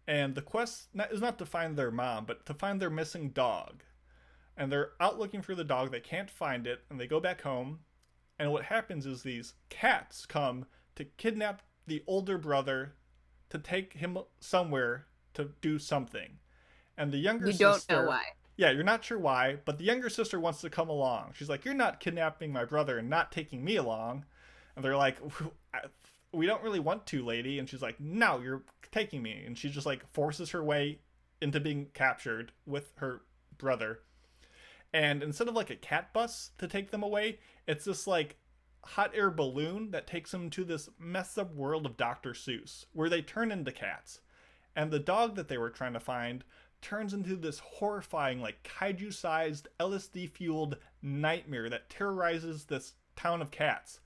and the quest is not to find their mom, but to find their missing dog. And they're out looking for the dog, they can't find it, and they go back home, and what happens is these cats come to kidnap the older brother to take him somewhere to do something. And the younger sister... We don't know why. Yeah, you're not sure why, but the younger sister wants to come along. She's like, you're not kidnapping my brother and not taking me along. And they're like, we don't really want to, lady. And she's like, no, you're taking me. And she just like forces her way into being captured with her brother. And instead of like a cat bus to take them away, it's this like hot air balloon that takes them to this messed up world of Dr. Seuss, where they turn into cats. And the dog that they were trying to find turns into this horrifying, like kaiju-sized, LSD-fueled nightmare that terrorizes this town of cats.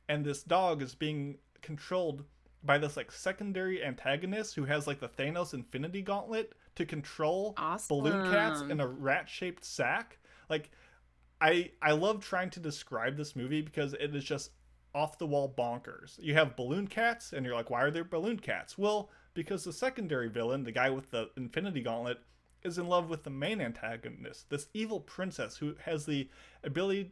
And this dog is being controlled by this like secondary antagonist who has like the Thanos Infinity Gauntlet to control balloon cats in a rat-shaped sack. Like, I love trying to describe this movie because it is just off-the-wall bonkers. You have balloon cats, and you're like, why are there balloon cats? Well, because the secondary villain, the guy with the Infinity Gauntlet, is in love with the main antagonist, this evil princess who has the ability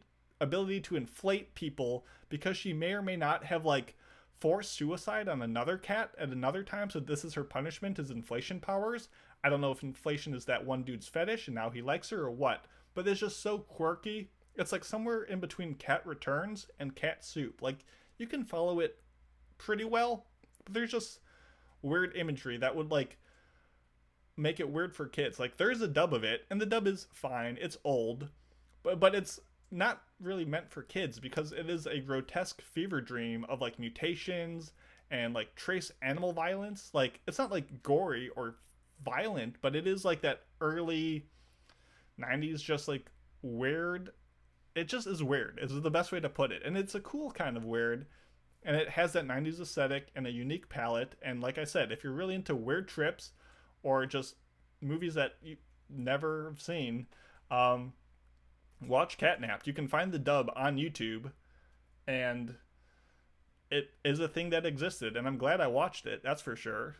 to inflate people because she may or may not have like forced suicide on another cat at another time, so this is her punishment, is inflation powers. I don't know if inflation is that one dude's fetish and now he likes her or what, but it's just so quirky. It's like somewhere in between Cat Returns and Cat Soup. Like, you can follow it pretty well, but there's just weird imagery that would, like, make it weird for kids. Like, there's a dub of it, and the dub is fine. It's old, but it's not really meant for kids because it is a grotesque fever dream of, like, mutations and, like, trace animal violence. Like, it's not, like, gory or violent, but it is, like, that early 90s just, like, weird. It just is weird is the best way to put it, and it's a cool kind of weird, and it has that 90s aesthetic and a unique palette. And like I said, if you're really into weird trips or just movies that you never have seen, watch Catnapped. You can find the dub on YouTube, and it is a thing that existed, and I'm glad I watched it, that's for sure.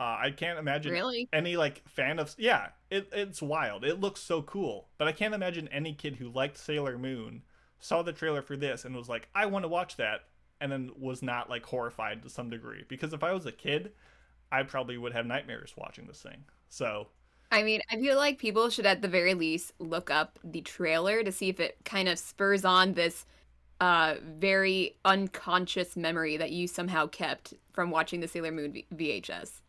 I can't imagine Really? any, like, fan of... Yeah, it's wild. It looks so cool. But I can't imagine any kid who liked Sailor Moon saw the trailer for this and was like, I want to watch that, and then was not, like, horrified to some degree. Because if I was a kid, I probably would have nightmares watching this thing. So... I mean, I feel like people should at the very least look up the trailer to see if it kind of spurs on this very unconscious memory that you somehow kept from watching the Sailor Moon VHS.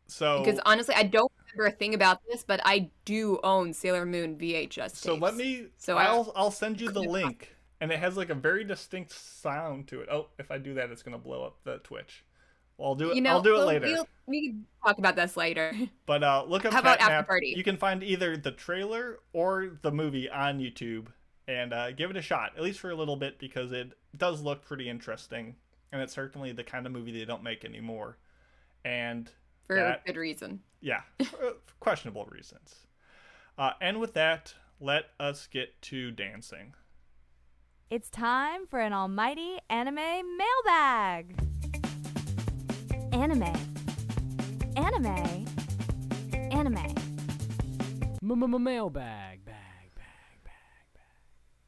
So... Because honestly, I don't remember a thing about this, but I do own Sailor Moon VHS tapes. So let me... So I'll send you the link, and it has, like, a very distinct sound to it. Oh, if I do that, it's going to blow up the Twitch. Well, I'll do it. I'll do it later. We can talk about this later. But look up How about Catnap. After Party? You can find either the trailer or the movie on YouTube, and give it a shot, at least for a little bit, because it does look pretty interesting, and it's certainly the kind of movie they don't make anymore. And For a good reason. Yeah, for questionable reasons. And with that, let us get to dancing. It's time for an almighty anime mailbag. Anime. Anime. Anime. Mailbag.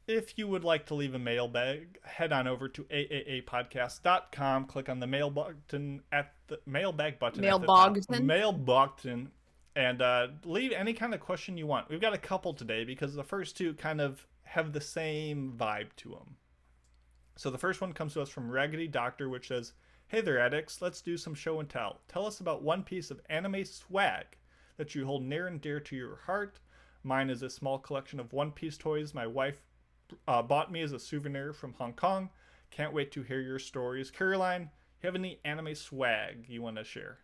If you would like to leave a mailbag, head on over to AAApodcast.com, click on the mail button at the mailbag button at the top. Mail button, and leave any kind of question you want. We've got a couple today because the first two kind of have the same vibe to them. So the first one comes to us from Raggedy Doctor, which says, "Hey there, addicts, let's do some show and tell. Tell us about one piece of anime swag that you hold near and dear to your heart. Mine is a small collection of One Piece toys my wife bought me as a souvenir from Hong Kong. Can't wait to hear your stories. Caroline, you have any anime swag you want to share?"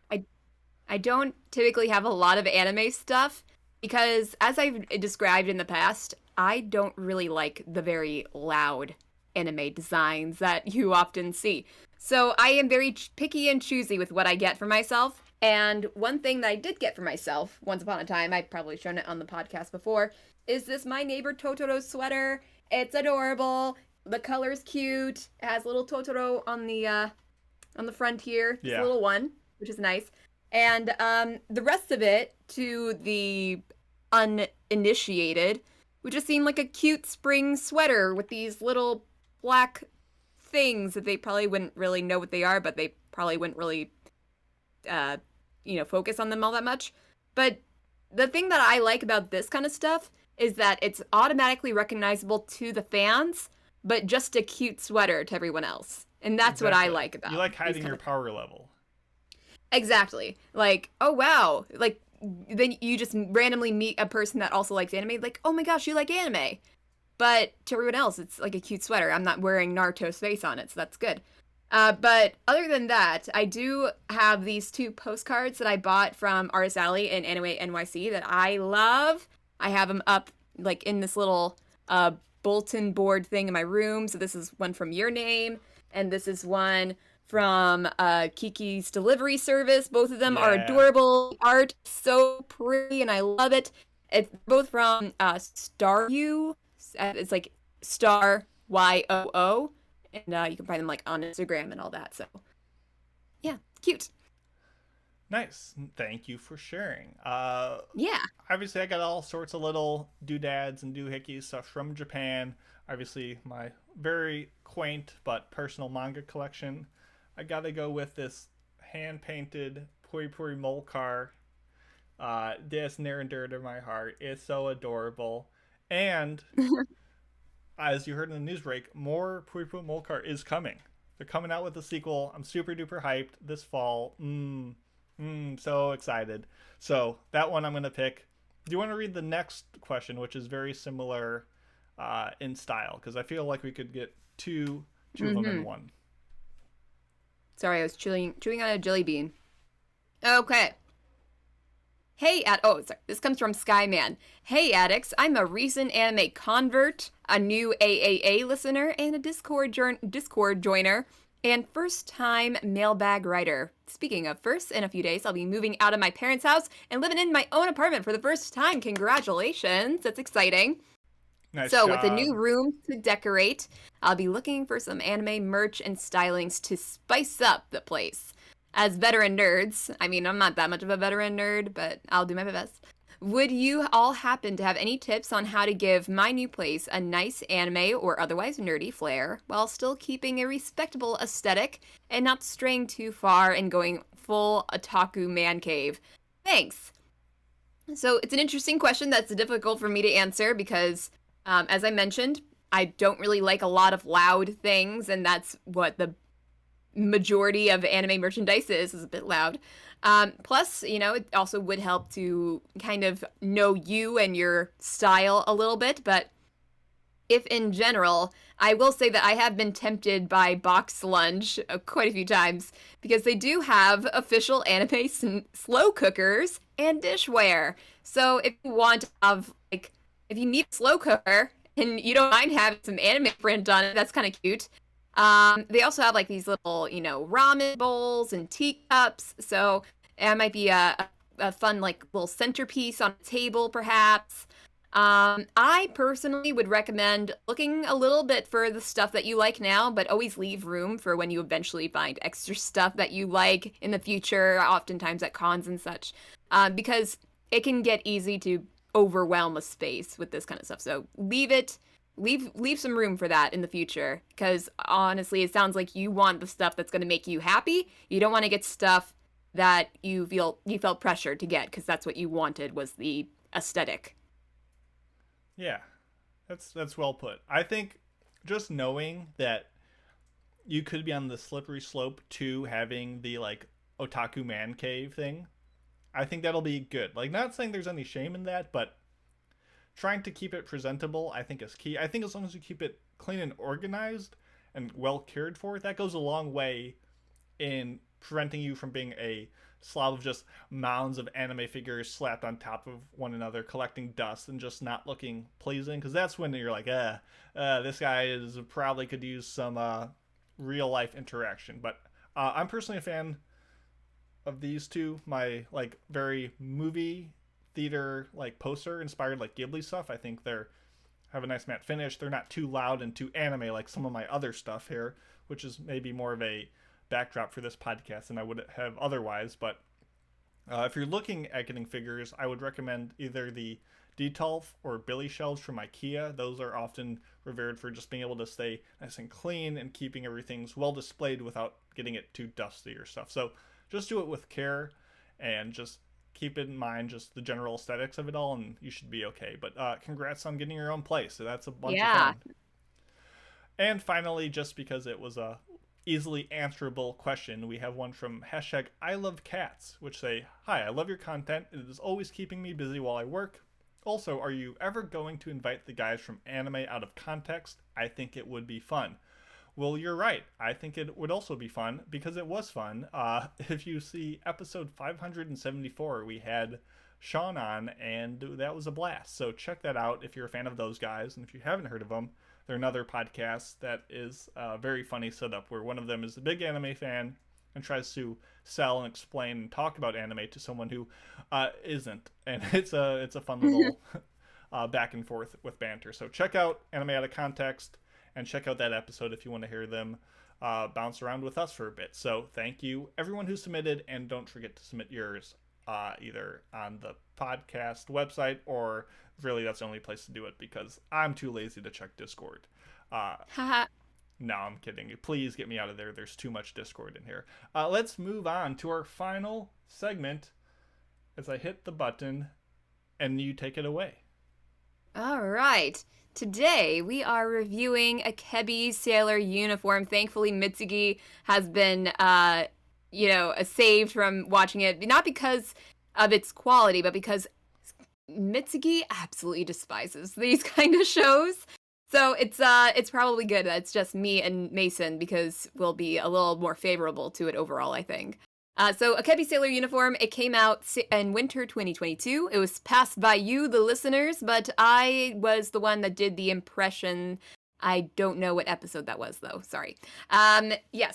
I don't typically have a lot of anime stuff because, as I've described in the past, I don't really like the very loud anime designs that you often see. So I am very picky and choosy with what I get for myself. And one thing that I did get for myself once upon a time, I've probably shown it on the podcast before, is this My Neighbor Totoro sweater. It's adorable. The color's cute. It has a little Totoro on the front here. Just a little one, which is nice. And the rest of it, to the uninitiated, would just seem like a cute spring sweater with these little black things that they probably wouldn't really know what they are, but they probably wouldn't really, focus on them all that much. But the thing that I like about this kind of stuff is that it's automatically recognizable to the fans, but just a cute sweater to everyone else. And that's what I like about it. You like hiding your power level. Exactly. Like, oh wow. Like, then you just randomly meet a person that also likes anime. Like, oh my gosh, you like anime. But to everyone else, it's like a cute sweater. I'm not wearing Naruto's face on it, so that's good. But other than that, I do have these two postcards that I bought from Artist Alley and Anime NYC that I love. I have them up like in this little bulletin board thing in my room. So this is one from Your Name, and this is one from Kiki's Delivery Service. Both of them are adorable. Art so pretty, and I love it. It's both from Star You. It's like Star YOO, and you can find them like on Instagram and all that. So yeah, cute. Nice. Thank you for sharing. Yeah. Obviously, I got all sorts of little doodads and doohickeys stuff from Japan. Obviously, my very quaint but personal manga collection. I gotta go with this hand-painted Puri Puri Mole car This near and dear to my heart. It's so adorable. And as you heard in the news break, more Puipu Molcar is coming. They're coming out with a sequel. I'm super duper hyped this fall. So excited. So that one I'm going to pick. Do you want to read the next question, which is very similar in style? Because I feel like we could get two of them in one. Sorry, I was chewing on a jelly bean. Okay. Sorry. This comes from Skyman. Hey, Addicts. I'm a recent anime convert, a new AAA listener, and a Discord joiner, and first-time mailbag writer. Speaking of first, in a few days, I'll be moving out of my parents' house and living in my own apartment for the first time. Congratulations. That's exciting. Nice So, job. with a new room to decorate, I'll be looking for some anime merch and stylings to spice up the place. As veteran nerds, I mean, I'm not that much of a veteran nerd, but I'll do my best. Would you all happen to have any tips on how to give my new place a nice anime or otherwise nerdy flair while still keeping a respectable aesthetic and not straying too far and going full otaku man cave? Thanks. So it's an interesting question that's difficult for me to answer because, as I mentioned, I don't really like a lot of loud things, and that's what the majority of anime merchandise is a bit loud. Plus, it also would help to kind of know you and your style a little bit, but if in general, I will say that I have been tempted by Box Lunch quite a few times because they do have official anime slow cookers and dishware. So if you want to have, if you need a slow cooker and you don't mind having some anime print on it, that's kind of cute. They also have these little, ramen bowls and teacups. So it might be a fun little centerpiece on a table, perhaps. I personally would recommend looking a little bit for the stuff that you like now, but always leave room for when you eventually find extra stuff that you like in the future, oftentimes at cons and such, because it can get easy to overwhelm a space with this kind of stuff. So leave some room for that in the future, because honestly, it sounds like you want the stuff that's going to make you happy. You don't want to get stuff that you felt pressured to get because that's what you wanted, was the aesthetic. Yeah, that's well put. I think just knowing that you could be on the slippery slope to having the otaku man cave thing, I think that'll be good. Not saying there's any shame in that, but trying to keep it presentable, I think, is key. I think as long as you keep it clean and organized and well cared for, that goes a long way in preventing you from being a slob of just mounds of anime figures slapped on top of one another, collecting dust and just not looking pleasing. Because that's when you're like, this guy is probably could use some real life interaction. But I'm personally a fan of these two. My very movie theater poster inspired Ghibli stuff. I think they're have a nice matte finish. They're not too loud and too anime like some of my other stuff here, which is maybe more of a backdrop for this podcast than I would have otherwise. But if you're looking at getting figures, I would recommend either the Detolf or Billy shelves from IKEA. Those are often revered for just being able to stay nice and clean and keeping everything well displayed without getting it too dusty or stuff. So just do it with care and just keep in mind just the general aesthetics of it all, and you should be okay. But congrats on getting your own place. So that's a bunch of fun. And finally, just because it was a easily answerable question, we have one from #ILoveCats, which say, "Hi, I love your content. It is always keeping me busy while I work. Also, are you ever going to invite the guys from Anime Out of Context? I think it would be fun." Well, you're right. I think it would also be fun because it was fun. If you see episode 574, we had Sean on, and that was a blast. So check that out if you're a fan of those guys. And if you haven't heard of them, they're another podcast that is a very funny setup where one of them is a big anime fan and tries to sell and explain and talk about anime to someone who isn't. And it's a fun little back and forth with banter. So check out Anime Out of Context and check out that episode if you want to hear them bounce around with us for a bit. So thank you everyone who submitted, and don't forget to submit yours either on the podcast website, or really that's the only place to do it because I'm too lazy to check Discord. No, I'm kidding you. Please get me out of there. There's too much Discord in here. Let's move on to our final segment, as I hit the button and you take it away. All right. Today we are reviewing Akebi's Sailor Uniform. Thankfully, Mitsugi has been, saved from watching it, not because of its quality, but because Mitsugi absolutely despises these kind of shows. So it's probably good that it's just me and Mason, because we'll be a little more favorable to it overall, I think. So Akebi Sailor Uniform, it came out in winter 2022. It was passed by you, the listeners, but I was the one that did the impression. I don't know what episode that was, though. Sorry.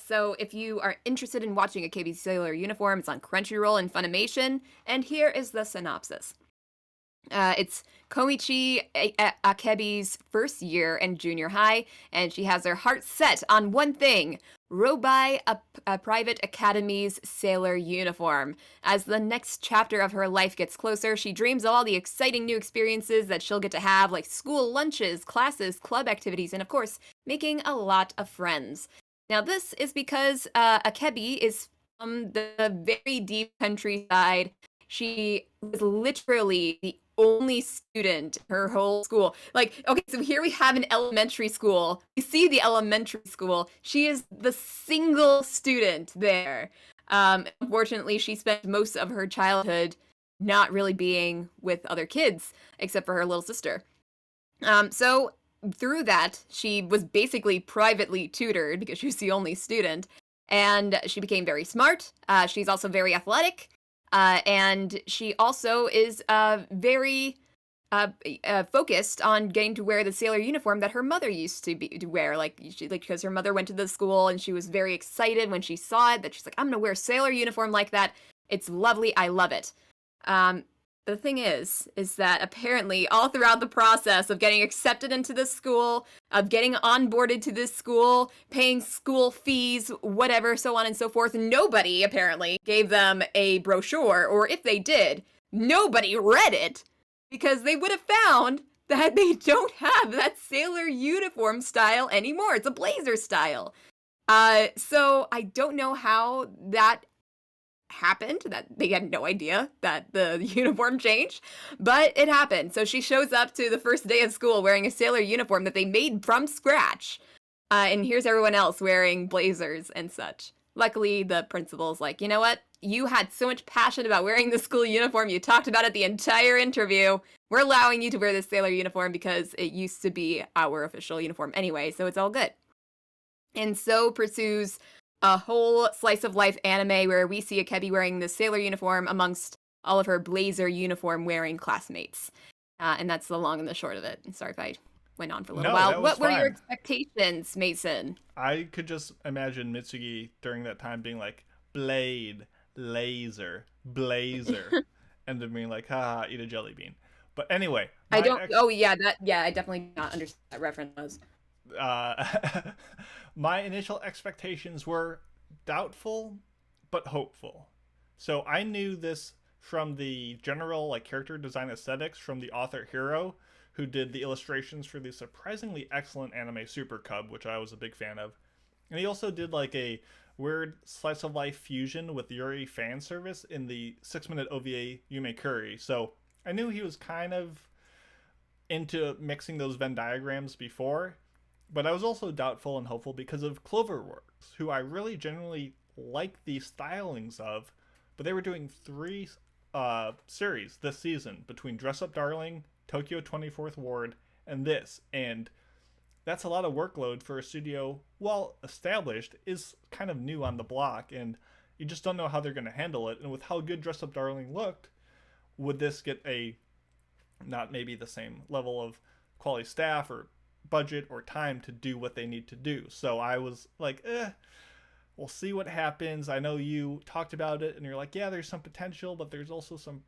So if you are interested in watching Akebi Sailor Uniform, it's on Crunchyroll and Funimation, and here is the synopsis. It's Koichi Akebi's first year in junior high, and she has her heart set on one thing: row by a private academy's sailor uniform. As the next chapter of her life gets closer, she dreams of all the exciting new experiences that she'll get to have, like school lunches, classes, club activities, and of course, making a lot of friends. Now, this is because Akebi is from the very deep countryside. She was literally the only student in her whole school. Like, okay, so here we have an elementary school. You see the elementary school. She is the single student there. Unfortunately, she spent most of her childhood not really being with other kids, except for her little sister. So through that, she was basically privately tutored because she was the only student. And she became very smart. She's also very athletic. And she also is very focused on getting to wear the sailor uniform that her mother used to wear. Because her mother went to the school and she was very excited when she saw it, that she's like, I'm gonna wear a sailor uniform like that. It's lovely. I love it. The thing is that apparently all throughout the process of getting accepted into this school, of getting onboarded to this school, paying school fees, whatever, so on and so forth, nobody apparently gave them a brochure, or if they did, nobody read it, because they would have found that they don't have that sailor uniform style anymore. It's a blazer style. So I don't know how that happened, that they had no idea that the uniform changed, but it happened. So she shows up to the first day of school wearing a sailor uniform that they made from scratch, and here's everyone else wearing blazers and such. Luckily, the principal's like, you know what, you had so much passion about wearing the school uniform, you talked about it the entire interview, we're allowing you to wear this sailor uniform because it used to be our official uniform anyway, so it's all good. And so pursues a whole slice of life anime where we see Akebi wearing the sailor uniform amongst all of her blazer uniform wearing classmates. And that's the long and the short of it. Sorry if I went on for a little while. What were your expectations, Mason? I could just imagine Mitsugi during that time being like, blade, laser, blazer, and then being like, haha, eat a jelly bean. But anyway. I definitely did not understand that reference. My initial expectations were doubtful but hopeful. So I knew this from the general character design aesthetics from the author Hiro, who did the illustrations for the surprisingly excellent anime Super Cub, which I was a big fan of. And he also did a weird slice of life fusion with Yuri fan service in the 6-minute OVA Yume Kuri. So I knew he was kind of into mixing those Venn diagrams before. But I was also doubtful and hopeful because of Cloverworks, who I really genuinely like the stylings of, but they were doing 3 series this season between Dress Up Darling, Tokyo 24th Ward, and this, and that's a lot of workload for a studio, while established, is kind of new on the block, and you just don't know how they're going to handle it, and with how good Dress Up Darling looked, would this get not maybe the same level of quality staff or budget or time to do what they need to do. So I was like, we'll see what happens. I know you talked about it and you're like, yeah, there's some potential, but there's also some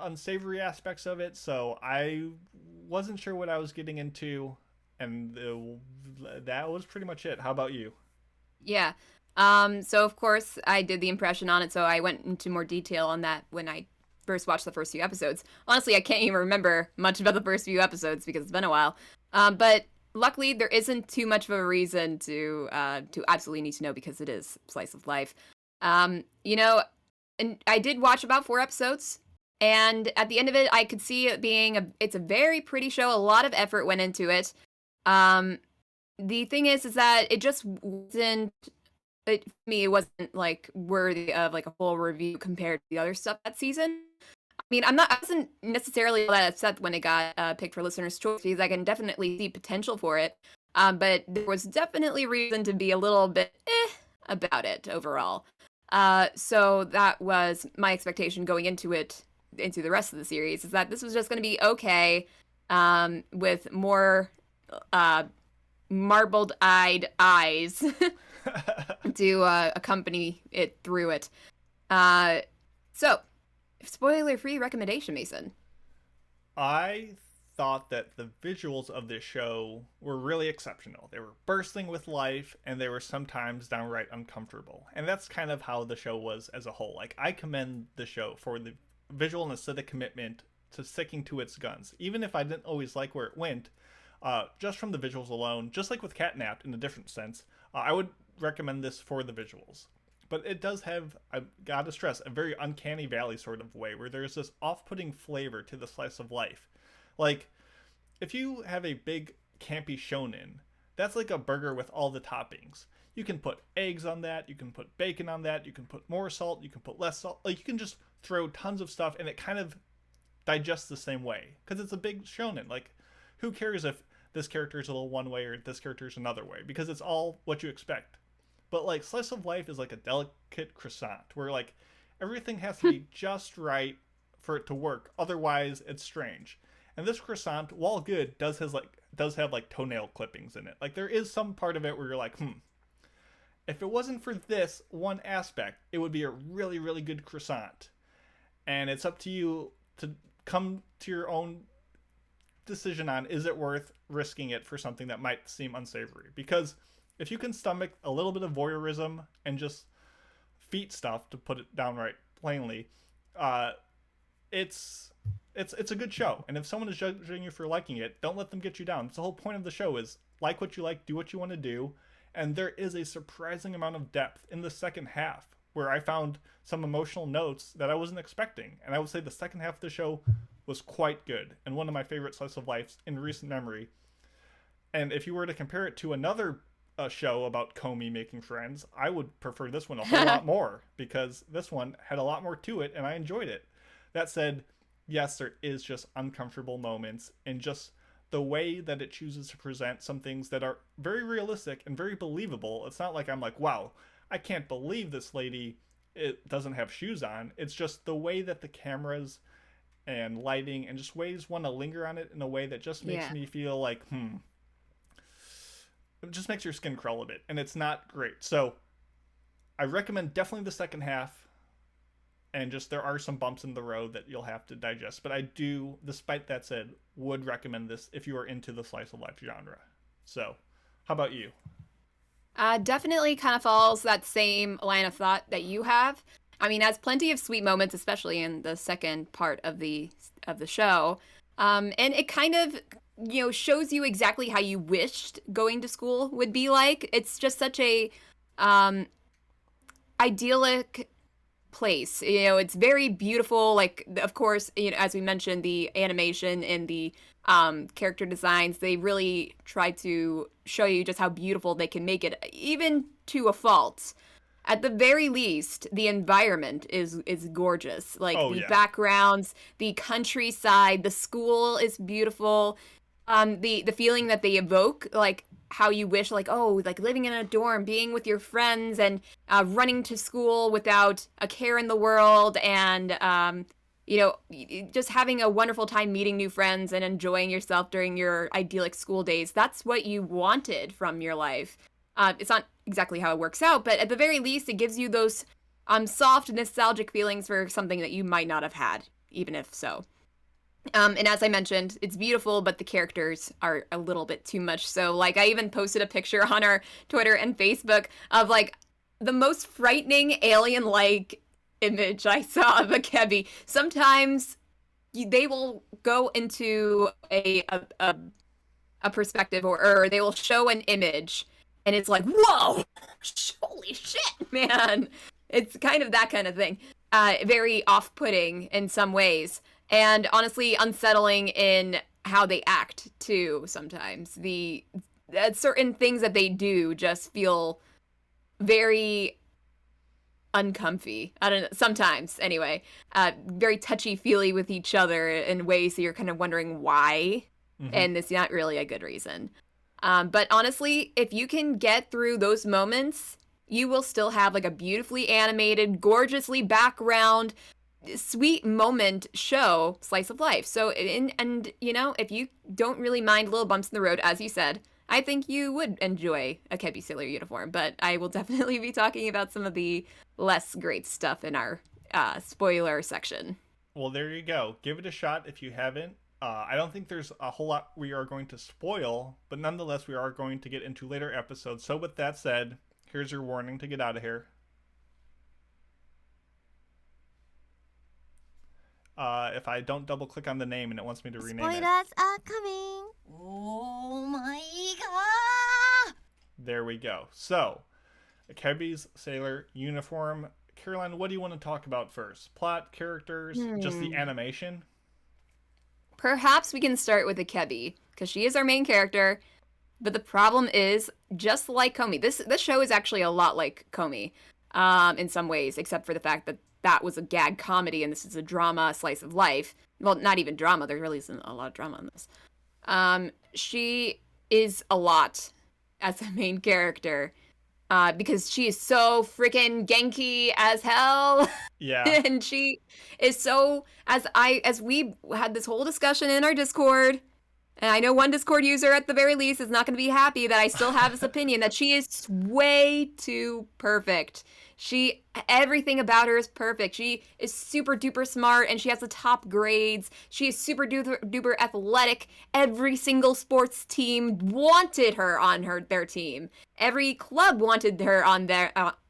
unsavory aspects of it. So I wasn't sure what I was getting into, and that was pretty much it. How about you? Yeah. So of course I did the impression on it, so I went into more detail on that when I first watched the first few episodes. Honestly, I can't even remember much about the first few episodes because it's been a while. But luckily, there isn't too much of a reason to absolutely need to know, because it is slice of life. and I did watch about 4 episodes, and at the end of it, I could see it being it's a very pretty show. A lot of effort went into it. The thing is that it just wasn't. For me, it wasn't like worthy of like a full review compared to the other stuff that season. I mean, I wasn't necessarily that upset when it got picked for listener's choice because I can definitely see potential for it. But there was definitely reason to be a little bit about it overall. So that was my expectation going into the rest of the series, is that this was just going to be okay, with more marbled-eyed eyes to accompany it through it. So, spoiler-free recommendation, Mason. I thought that the visuals of this show were really exceptional. They were bursting with life, and they were sometimes downright uncomfortable. And that's kind of how the show was as a whole. Like, I commend the show for the visual and aesthetic commitment to sticking to its guns. Even if I didn't always like where it went, just from the visuals alone, just like with Catnapped in a different sense, I would recommend this for the visuals. But it does have, I gotta stress, a very uncanny valley sort of way, where there's this off-putting flavor to the slice of life. Like, if you have a big campy shonen, that's like a burger with all the toppings. You can put eggs on that, you can put bacon on that, you can put more salt, you can put less salt. Like, you can just throw tons of stuff and it kind of digests the same way. Because it's a big shonen. Like, who cares if this character is a little one way or this character is another way? Because it's all what you expect. But, like, slice of life is like a delicate croissant, where, like, everything has to be just right for it to work. Otherwise, it's strange. And this croissant, while good, does have toenail clippings in it. Like, there is some part of it where you're like, if it wasn't for this one aspect, it would be a really, really good croissant. And it's up to you to come to your own decision on, is it worth risking it for something that might seem unsavory? Because if you can stomach a little bit of voyeurism and just feet stuff, to put it downright plainly, it's a good show. And if someone is judging you for liking it, don't let them get you down. It's the whole point of the show, is like what you like, do what you want to do. And there is a surprising amount of depth in the second half, where I found some emotional notes that I wasn't expecting. And I would say the second half of the show was quite good, and one of my favorite slice of lives in recent memory. And if you were to compare it to another show about Comey making friends, I would prefer this one a whole lot more, because this one had a lot more to it and I enjoyed it. That said, yes, there is just uncomfortable moments, and just the way that it chooses to present some things that are very realistic and very believable. It's not like I'm like, wow, I can't believe this lady, it doesn't have shoes on. It's just the way that the cameras and lighting and just ways want to linger on it in a way that just makes me feel like, it just makes your skin crawl a bit, and it's not great. So I recommend definitely the second half, and just there are some bumps in the road that you'll have to digest. But I do, despite that said, would recommend this if you are into the slice of life genre. So how about you? Definitely kind of follows that same line of thought that you have. I mean, has plenty of sweet moments, especially in the second part of the show. And it kind of, shows you exactly how you wished going to school would be like. It's just such a idyllic place. It's very beautiful. Like, of course, as we mentioned, the animation and the character designs, they really try to show you just how beautiful they can make it, even to a fault. At the very least, the environment is gorgeous. Like, backgrounds, the countryside, the school is beautiful. The feeling that they evoke, like how you wish, like, oh, like living in a dorm, being with your friends, and running to school without a care in the world, and just having a wonderful time meeting new friends and enjoying yourself during your idyllic school days. That's what you wanted from your life. It's not exactly how it works out, but at the very least, it gives you those soft, nostalgic feelings for something that you might not have had, even if so. And as I mentioned, it's beautiful, but the characters are a little bit too much. So, like, I even posted a picture on our Twitter and Facebook of, like, the most frightening alien-like image I saw of Akebi. Sometimes they will go into a perspective, or they will show an image, and it's like, whoa, holy shit, man. It's kind of that kind of thing. very off-putting in some ways, and honestly unsettling in how they act too. Sometimes the certain things that they do just feel very uncomfy. I don't know, sometimes anyway. Very touchy-feely with each other in ways that you're kind of wondering why, and it's not really a good reason. But honestly, if you can get through those moments, you will still have like a beautifully animated, gorgeously background, sweet moment show, slice of life. So, and you know, if you don't really mind little bumps in the road, as you said, I think you would enjoy Akebi Sailor Uniform. But I will definitely be talking about some of the less great stuff in our spoiler section. Well, there you go. Give it a shot if you haven't. I don't think there's a whole lot we are going to spoil, but nonetheless, we are going to get into later episodes. So with that said, here's your warning to get out of here. If I don't double click on the name and it wants me to rename it. Spoilers are coming. Oh my god. There we go. So, Akebi's Sailor Uniform. Caroline, what do you want to talk about first? Plot, characters, just the animation? Perhaps we can start with Akebi, because she is our main character. But the problem is, just like Komi, this show is actually a lot like Komi, in some ways, except for the fact that that was a gag comedy and this is a drama slice of life. Well, not even drama. There really isn't a lot of drama in this. She is a lot as a main character, because she is so freaking Genki as hell. Yeah. And she is so, as we had this whole discussion in our Discord, and I know one Discord user at the very least is not going to be happy that I still have this opinion that she is way too perfect. Everything about her is perfect. She is super duper smart and she has the top grades. She is super duper athletic. Every single sports team wanted her on their team. Every club wanted her on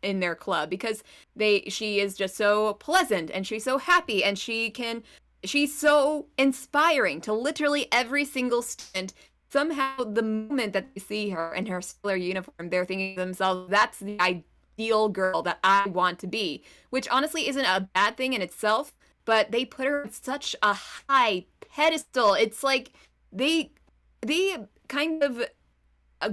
in their club because she is just so pleasant and she's so happy and she's so inspiring to literally every single student. Somehow the moment that they see her in her Sailor uniform, they're thinking to themselves, that's the ideal girl that I want to be, which honestly isn't a bad thing in itself, but they put her on such a high pedestal. It's like they kind of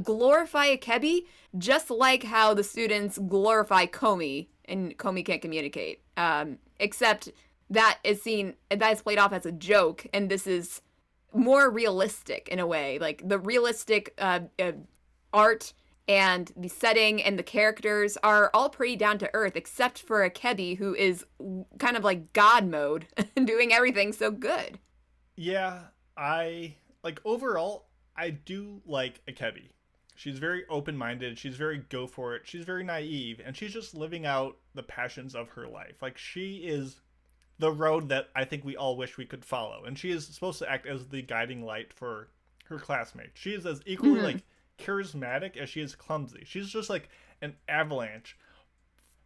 glorify Akebi just like how the students glorify Komi, and Komi can't communicate. Except that is played off as a joke, and this is more realistic in a way. Like the realistic art and the setting and the characters are all pretty down to earth, except for Akebi, who is kind of like God mode, doing everything so good. Yeah, overall, I do like Akebi. She's very open-minded, she's very go for it, she's very naive, and she's just living out the passions of her life. Like, she is the road that I think we all wish we could follow, and she is supposed to act as the guiding light for her classmates. She is as equally, like, charismatic as she is clumsy. She's just like an avalanche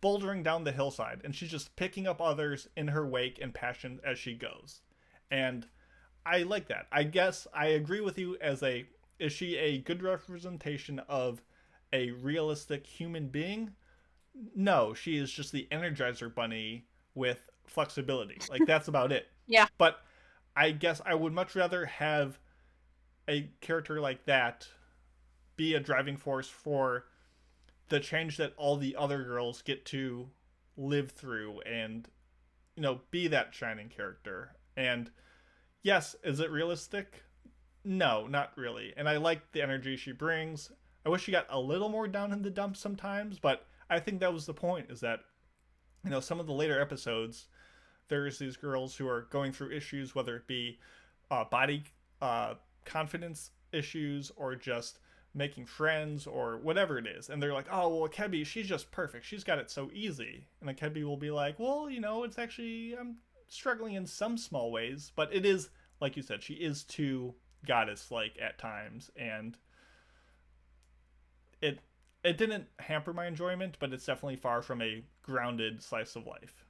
bouldering down the hillside, and she's just picking up others in her wake and passion as she goes. And I like that. I guess I agree with you is she a good representation of a realistic human being? No, she is just the Energizer Bunny with flexibility. Like, that's about it. Yeah. But I guess I would much rather have a character like that be a driving force for the change that all the other girls get to live through and, be that shining character. And yes, is it realistic? No, not really. And I like the energy she brings. I wish she got a little more down in the dumps sometimes, but I think that was the point, is that, some of the later episodes, there's these girls who are going through issues, whether it be body confidence issues or just making friends or whatever it is. And they're like, oh, well, Akebi, she's just perfect. She's got it so easy. And Akebi will be like, well, it's actually, I'm struggling in some small ways, but it is, like you said, she is too goddess-like at times. And it didn't hamper my enjoyment, but it's definitely far from a grounded slice of life.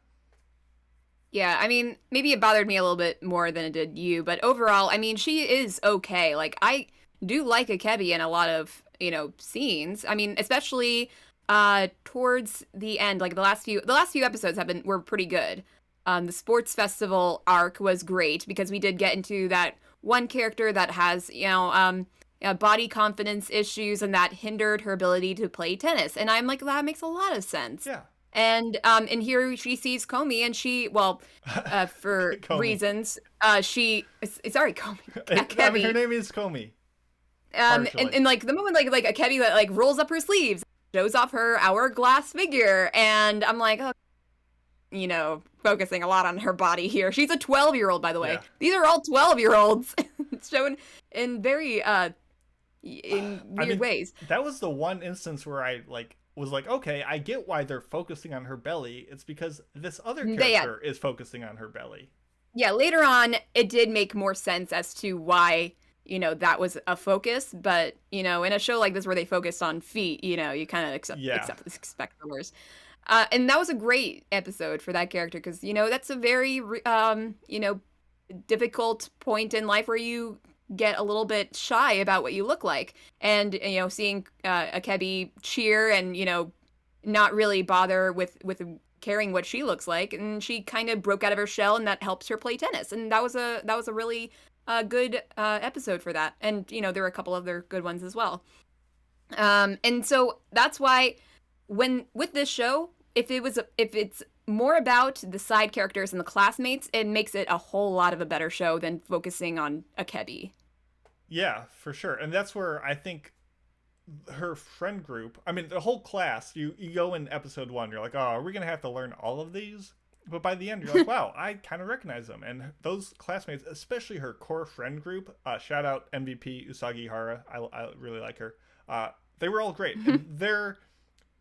Yeah, I mean, maybe it bothered me a little bit more than it did you, but overall, I mean, she is okay. Like, I do like Akebi in a lot of, scenes. I mean, especially towards the end, like the last few episodes were pretty good. The sports festival arc was great because we did get into that one character that has, body confidence issues and that hindered her ability to play tennis. And I'm like, that makes a lot of sense. Yeah. And here she sees Comey, and she, for Comey. Reasons, sorry, Comey. I mean, her name is Comey. And like the moment like Akebi like rolls up her sleeves, shows off her hourglass figure, and I'm like, oh, focusing a lot on her body here. She's a 12-year-old, by the way. Yeah. These are all 12-year-olds. It's shown in very in weird ways. That was the one instance where I was like, okay, I get why they're focusing on her belly. It's because this other character is focusing on her belly. Yeah, later on, it did make more sense as to why, that was a focus. But, in a show like this where they focused on feet, you kind of expect the worst. And that was a great episode for that character because, that's a very, difficult point in life where you get a little bit shy about what you look like. And, seeing Akebi cheer and, not really bother with caring what she looks like. And she kind of broke out of her shell, and that helps her play tennis. And that was a really good episode for that. And, there were a couple other good ones as well. And so that's why with this show, if it's more about the side characters and the classmates, it makes it a whole lot of a better show than focusing on Akebi. Yeah, for sure. And that's where I think her friend group, I mean, the whole class, you go in episode 1, you're like, oh, are we going to have to learn all of these? But by the end, you're like, wow, I kind of recognize them. And those classmates, especially her core friend group, shout out MVP Usagi Hara. I really like her. They were all great. And their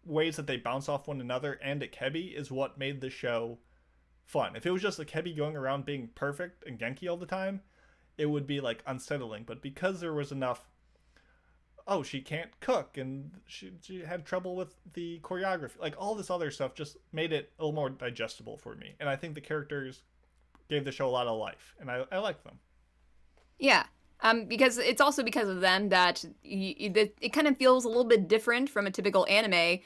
ways that they bounce off one another and Akebi is what made the show fun. If it was just Akebi going around being perfect and Genki all the time, it would be unsettling. But because there was enough, oh, she can't cook and she had trouble with the choreography, all this other stuff just made it a little more digestible for me. And I think the characters gave the show a lot of life, and I like them. Yeah. Because it's also because of them that it kind of feels a little bit different from a typical anime.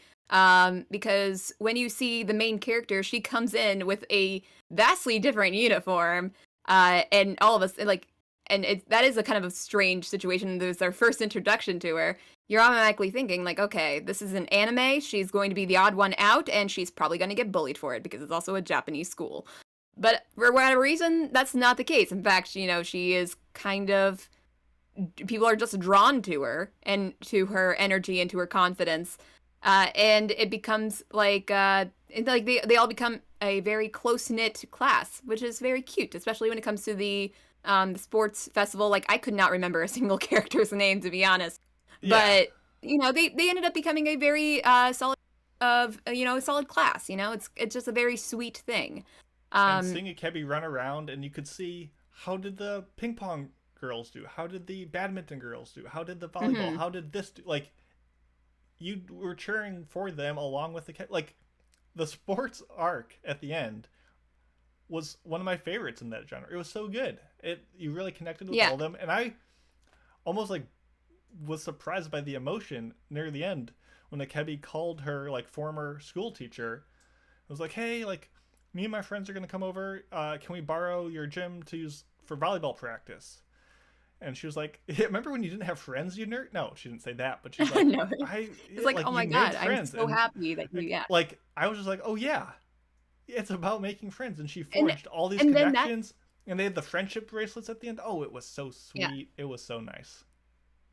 Because when you see the main character, she comes in with a vastly different uniform, and all of us that is a kind of a strange situation. There's our first introduction to her. You're automatically thinking okay, this is an anime. She's going to be the odd one out, and she's probably going to get bullied for it because it's also a Japanese school. But for whatever reason, that's not the case. In fact, she is kind of, people are just drawn to her and to her energy and to her confidence. And it becomes they all become a very close-knit class, which is very cute, especially when it comes to the sports festival. I could not remember a single character's name, to be honest. Yeah. But, they ended up becoming a very solid class. It's just a very sweet thing. And seeing Akebi run around, and you could see, how did the ping pong girls do? How did the badminton girls do? How did the volleyball? Mm-hmm. How did this do? You were cheering for them along with the sports arc at the end was one of my favorites in that genre. It was so good. You really connected with all of them, and I almost was surprised by the emotion near the end when Akebi called her former school teacher. It was like, hey, me and my friends are going to come over. Can we borrow your gym to use for volleyball practice? And she was like, remember when you didn't have friends, you nerd? No, she didn't say that, but she's like, no. It's oh my God, I'm so happy that you, I was just like, oh yeah, it's about making friends. And she forged all these connections, and they had the friendship bracelets at the end. Oh, it was so sweet. Yeah. It was so nice.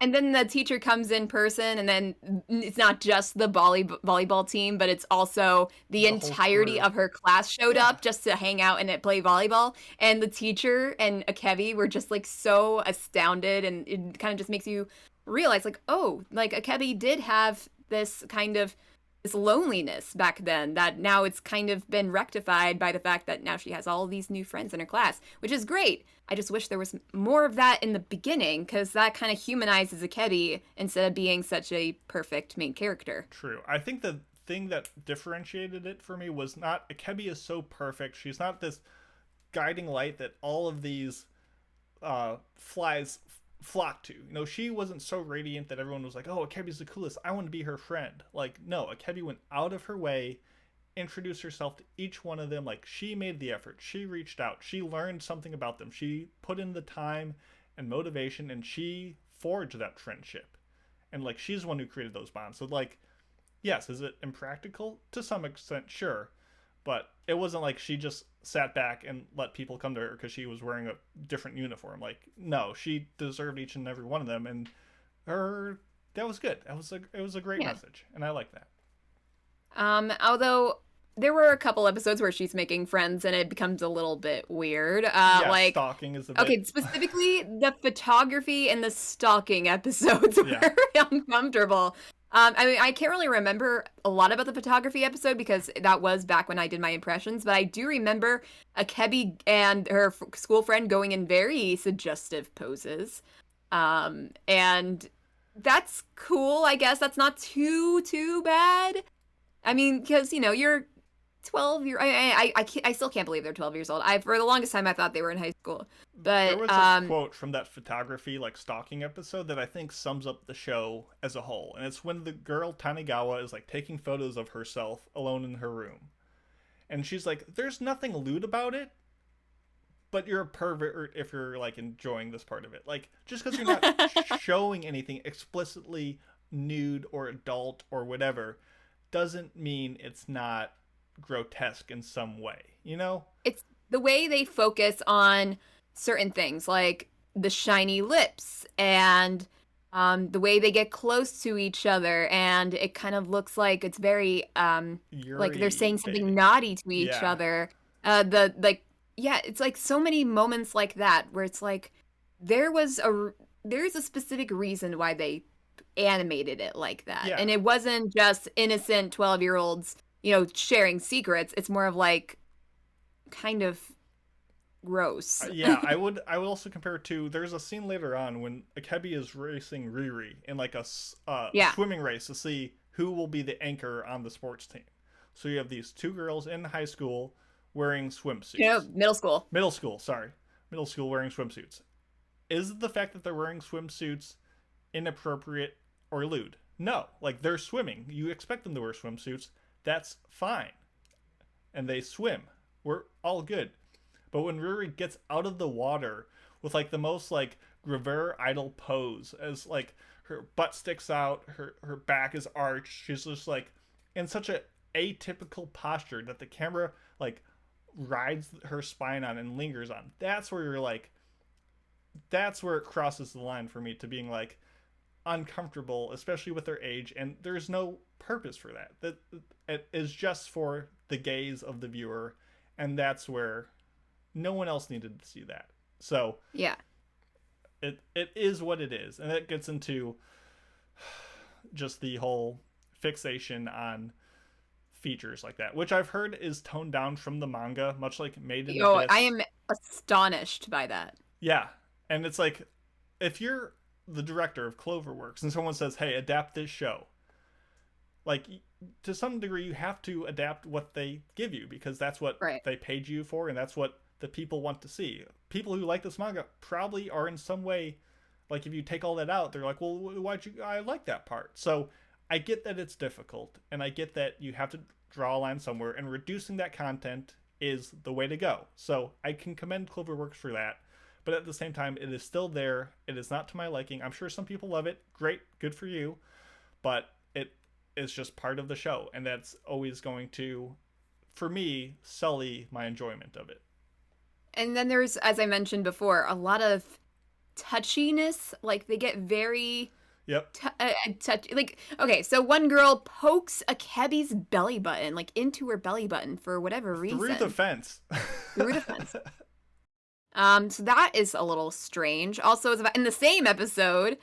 And then the teacher comes in person, and then it's not just the volleyball team, but it's also the entirety of her class showed up just to hang out and play volleyball. And the teacher and Akebi were just so astounded, and it kind of just makes you realize Akebi did have this kind of this loneliness back then that now it's kind of been rectified by the fact that now she has all these new friends in her class, which is great. I just wish there was more of that in the beginning, because that kind of humanizes Akebi instead of being such a perfect main character. True. I think the thing that differentiated it for me was not Akebi is so perfect. She's not this guiding light that all of these flies flocked to. You know, she wasn't so radiant that everyone was like, oh, Akebi's the coolest, I want to be her friend. Like, no, Akebi went out of her way, introduced herself to each one of them. Like, she made the effort, she reached out, she learned something about them, she put in the time and motivation, and she forged that friendship. And like, she's the one who created those bonds. So like, yes, is it impractical? To some extent, sure. But it wasn't like she just sat back and let people come to her because she was wearing a different uniform. Like, no, she deserved each and every one of them, and that was good. It was a great message, and I like that. Although there were a couple episodes where she's making friends and it becomes a little bit weird. Like stalking is a bit... Okay, specifically the photography and the stalking episodes were very uncomfortable. I mean, I can't really remember a lot about the photography episode because that was back when I did my impressions, but I do remember Akebi and her school friend going in very suggestive poses. And that's cool, I guess. That's not too bad. I mean, because, you know, you're 12 years... I still can't believe they're 12 years old. For the longest time, I thought they were in high school. But there was a quote from that photography, like, stalking episode that I think sums up the show as a whole. And it's when the girl, Tanigawa, is, like, taking photos of herself alone in her room. And she's like, there's nothing lewd about it, but you're a pervert if you're, like, enjoying this part of it. Like, just because you're not showing anything explicitly nude or adult or whatever doesn't mean it's not grotesque in some way, you know? It's the way they focus on certain things, like the shiny lips and the way they get close to each other, and it kind of looks like it's very like they're saying something naughty to each other. It's like so many moments like that where it's like there's a specific reason why they animated it like that, and it wasn't just innocent 12-year-olds, you know, sharing secrets. It's more of like kind of gross. I would also compare it to, there's a scene later on when Akebi is racing Riri in like a swimming race to see who will be the anchor on the sports team. So you have these two girls in high school wearing swimsuits. Yeah, middle school Wearing swimsuits. Is the fact that they're wearing swimsuits inappropriate or lewd? No. Like, they're swimming. You expect them to wear swimsuits. That's fine. And they swim. We're all good. But when Ruri gets out of the water with like the most like Gravure idol pose, as like her butt sticks out, her back is arched, she's just like in such a atypical posture that the camera like rides her spine on and lingers on. That's where you're like, that's where it crosses the line for me to being like uncomfortable, especially with their age, and there's no purpose for that. That it is just for the gaze of the viewer, and that's where no one else needed to see that. So yeah, it is what it is, and that gets into just the whole fixation on features like that, which I've heard is toned down from the manga, much like Made in Abyss. I am astonished by that. Yeah, and it's like, if you're the director of Cloverworks and someone says, hey, adapt this show, like, to some degree you have to adapt what they give you, because that's what they paid you for, and that's what the people want to see. People who like this manga probably are in some way, like, if you take all that out, they're like, well, I like that part. So I get that it's difficult, and I get that you have to draw a line somewhere, and reducing that content is the way to go. So I can commend Cloverworks for that. But at the same time, it is still there. It is not to my liking. I'm sure some people love it. Great. Good for you. But it is just part of the show. And that's always going to, for me, sully my enjoyment of it. And then there's, as I mentioned before, a lot of touchiness. Like, they get very... Yep. Like, okay, so one girl pokes Akebi's belly button, like, into her belly button for whatever reason. Through the fence. Through the fence. So that is a little strange. Also, it's about, in the same episode,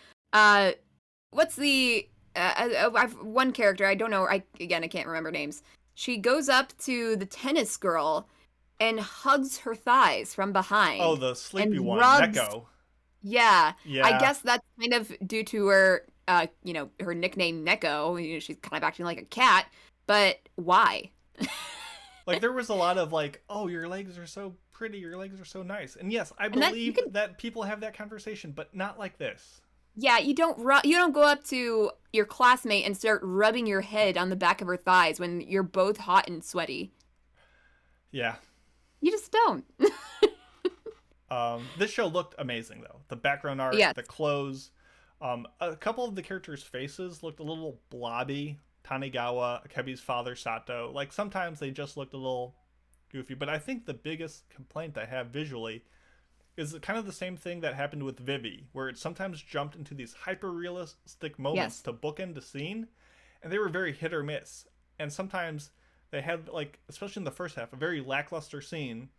what's the, I've one character, I don't know, I can't remember names. She goes up to the tennis girl and hugs her thighs from behind. Oh, the sleepy one, rubs, Neko. Yeah. I guess that's kind of due to her, her nickname Neko. You know, she's kind of acting like a cat, but why? Like, there was a lot of like, oh, your legs are so pretty, your legs are so nice. And yes, I And that- believe that people have that conversation, but not like this. Yeah, you don't go up to your classmate and start rubbing your head on the back of her thighs when you're both hot and sweaty. Yeah. You just don't. This show looked amazing, though. The background art, Yes. the clothes. A couple of the characters' faces looked a little blobby. Tanigawa, Akebi's father, Sato. Like, sometimes they just looked a little goofy. But I think the biggest complaint I have visually is kind of the same thing that happened with Vivi, where it sometimes jumped into these hyper-realistic moments Yes. to bookend the scene, and they were very hit or miss. And sometimes they had, like, especially in the first half, a very lackluster scene.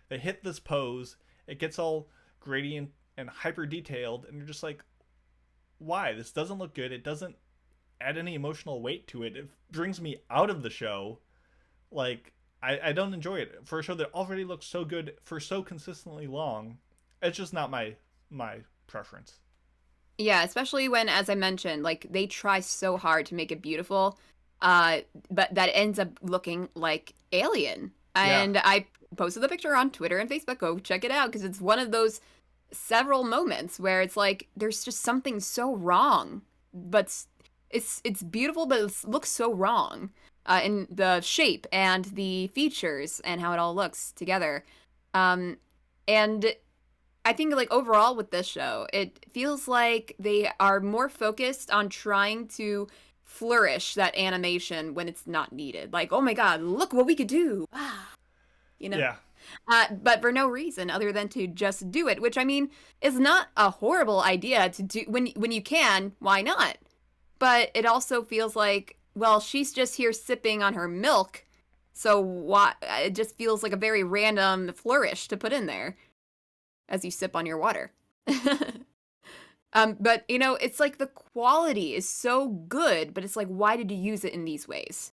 They hit this pose, it gets all gradient and hyper-detailed, and you're just like, why? This doesn't look good. It doesn't add any emotional weight to it. It brings me out of the show. Like, I don't enjoy it. For a show that already looks so good for so consistently long, it's just not my preference. Yeah, especially when, as I mentioned, like they try so hard to make it beautiful, but that ends up looking like Alien. And I posted the picture on Twitter and Facebook. Go check it out because it's one of those several moments where it's like there's just something so wrong, but it's beautiful, but it looks so wrong in the shape and the features and how it all looks together. And I think like overall with this show, it feels like they are more focused on trying to flourish that animation when it's not needed. Like, oh my god, look what we could do. You know? Yeah. But for no reason other than to just do it, which I mean is not a horrible idea to do when you can. Why not? But it also feels like, well, she's just here sipping on her milk, so why? It just feels like a very random flourish to put in there as you sip on your water. But you know, it's like the quality is so good, but it's like, why did you use it in these ways?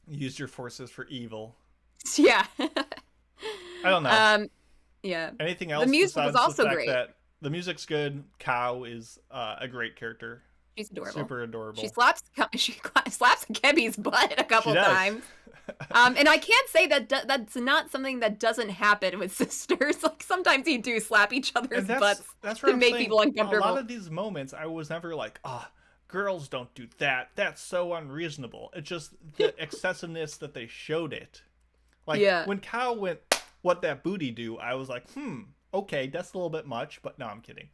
Use your forces for evil. Yeah. I don't know. Yeah. Anything else? The music was besides also the fact great. that the music's good. Cow is a great character. She's adorable. Super adorable. She slaps Akebi's butt a couple She does. times. And I can't say that that's not something that doesn't happen with sisters. Like sometimes you do slap each other's And butts that's where to I'm make saying, people uncomfortable. A lot of these moments, I was never like, girls don't do that. That's so unreasonable. It's just the excessiveness that they showed it. Like, Yeah. when Cow went, what that booty do, I was like, okay, that's a little bit much, but no, I'm kidding.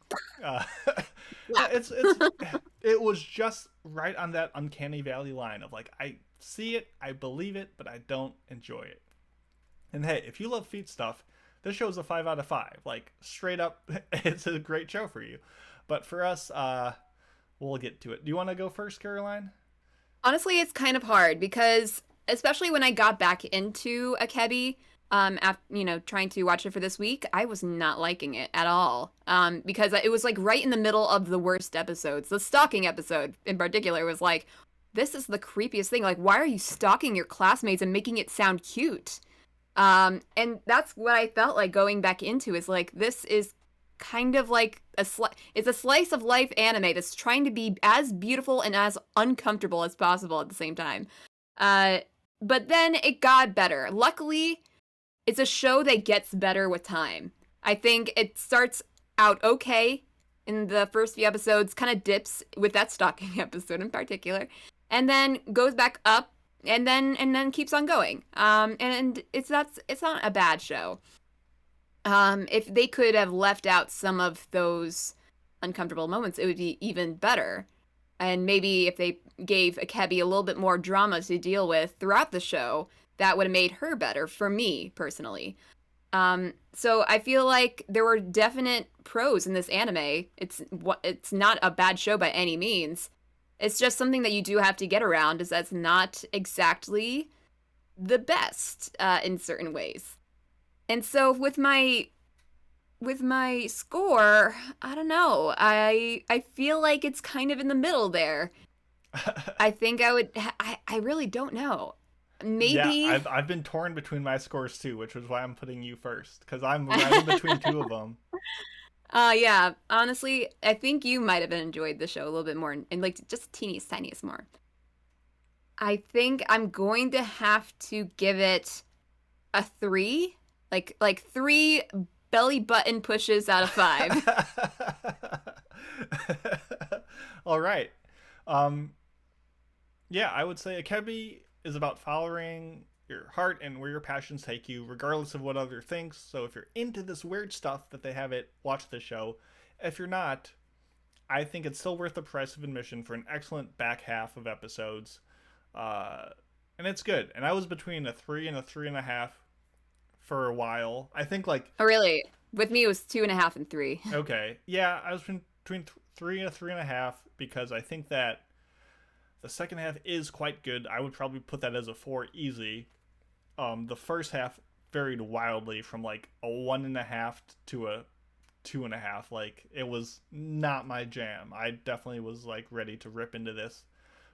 It was just right on that uncanny valley line of like, I see it, I believe it, but I don't enjoy it. And hey, if you love feet stuff, this show's a 5 out of 5. Like, straight up, it's a great show for you. But for us, we'll get to it. Do you want to go first, Caroline? Honestly, it's kind of hard because, especially when I got back into Akebi, after, trying to watch it for this week, I was not liking it at all. Because it was like right in the middle of the worst episodes. The stalking episode in particular was like, this is the creepiest thing. Like, why are you stalking your classmates and making it sound cute? And that's what I felt like going back into is like, this is kind of like it's a slice of life anime that's trying to be as beautiful and as uncomfortable as possible at the same time. But then it got better. Luckily, it's a show that gets better with time. I think it starts out okay in the first few episodes, kind of dips with that stalking episode in particular, and then goes back up and then keeps on going. And it's not a bad show. If they could have left out some of those uncomfortable moments, it would be even better. And maybe if they gave Akebi a little bit more drama to deal with throughout the show, that would have made her better for me personally. So I feel like there were definite pros in this anime. It's not a bad show by any means. It's just something that you do have to get around, is that's not exactly the best in certain ways. And so with my score, I don't know. I feel like it's kind of in the middle there. I think I really don't know. Maybe. Yeah, I've been torn between my scores too, which is why I'm putting you first, because I'm right in between two of them. Yeah, honestly, I think you might have enjoyed the show a little bit more, and like just tiniest more. I think I'm going to have to give it a 3 Like 3 belly button pushes out of 5. All right. Yeah, I would say Akebi is about following your heart and where your passions take you, regardless of what other thinks. So if you're into this weird stuff that they have it, watch the show. If you're not, I think it's still worth the price of admission for an excellent back half of episodes. And it's good. And I was between a 3 and a 3.5 for a while. I think like... Oh, really? With me, it was 2.5 and 3. Okay. Yeah, I was between 3 and 3.5 because I think that the second half is quite good. I would probably put that as a 4 easy. The first half varied wildly from like a 1.5 to a 2.5. Like, it was not my jam. I definitely was like ready to rip into this.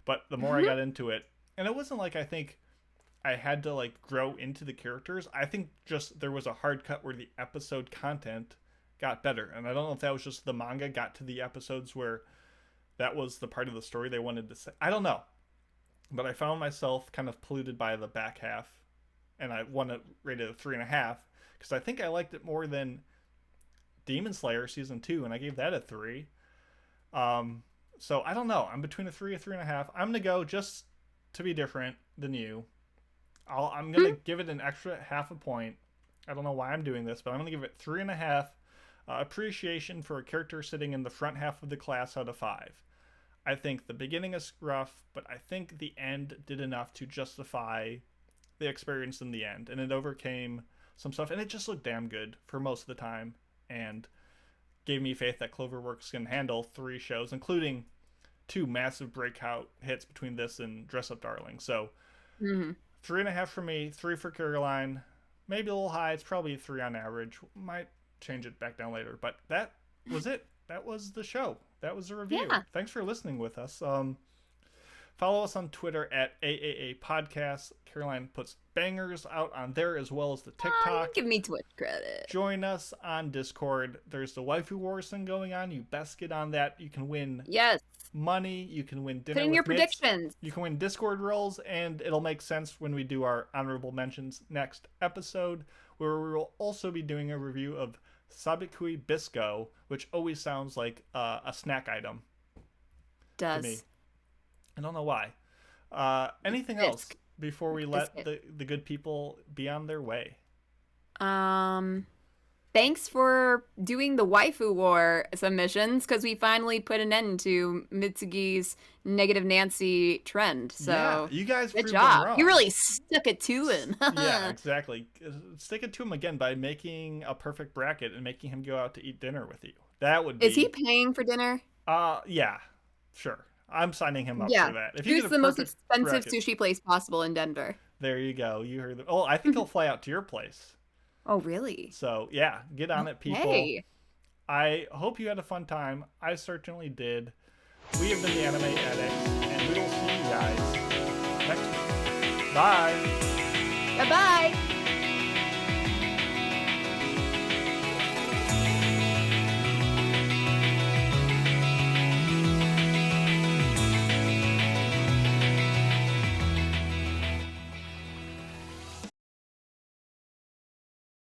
But the more I got into it, and it wasn't like I think I had to like grow into the characters. I think just there was a hard cut where the episode content got better. And I don't know if that was just the manga got to the episodes where that was the part of the story they wanted to say. I don't know. But I found myself kind of polluted by the back half. And I rated it 3.5 because I think I liked it more than Demon Slayer season 2, and I gave that a 3. So I don't know. I'm between a 3 and 3.5. I'm gonna go just to be different than you. I'm gonna give it an extra half a point. I don't know why I'm doing this, but I'm gonna give it 3.5. Appreciation for a character sitting in the front half of the class out of 5. I think the beginning is rough, but I think the end did enough to justify the experience in the end, and it overcame some stuff, and it just looked damn good for most of the time, and gave me faith that Cloverworks can handle 3 shows, including 2 massive breakout hits between this and Dress Up Darling. So 3.5 for me, 3 for Caroline, maybe a little high. It's probably 3 on average. Might change it back down later, but that was it. That was the show. That was the review. Yeah. Thanks for listening with us. Follow us on Twitter at AAA Podcast. Caroline puts bangers out on there as well as the TikTok. Give me Twitch credit. Join us on Discord. There's the Waifu Wars thing going on. You best get on that. You can win money. You can win dinner. Put in with your mates. predictions. You can win Discord rolls, and it'll make sense when we do our honorable mentions next episode, where we will also be doing a review of Sabikui Bisco, which always sounds like a snack item. Does. To me. I don't know why. Anything else before we let the good people be on their way? Thanks for doing the Waifu War submissions, because we finally put an end to Mitsugi's negative Nancy trend. So yeah, you guys good proved job. them wrong. You really stuck it to him. Yeah, exactly. Stick it to him again by making a perfect bracket and making him go out to eat dinner with you. That would be... Is he paying for dinner? Yeah, sure. I'm signing him up for that. If Here's get a the most perfect expensive bracket, sushi place possible in Denver. There you go. You heard it. Oh, I think he'll fly out to your place. Oh, really? So, yeah, get on it, people. Hey. I hope you had a fun time. I certainly did. We have been the Anime Addicts, and we will see you guys next week. Bye! Bye-bye!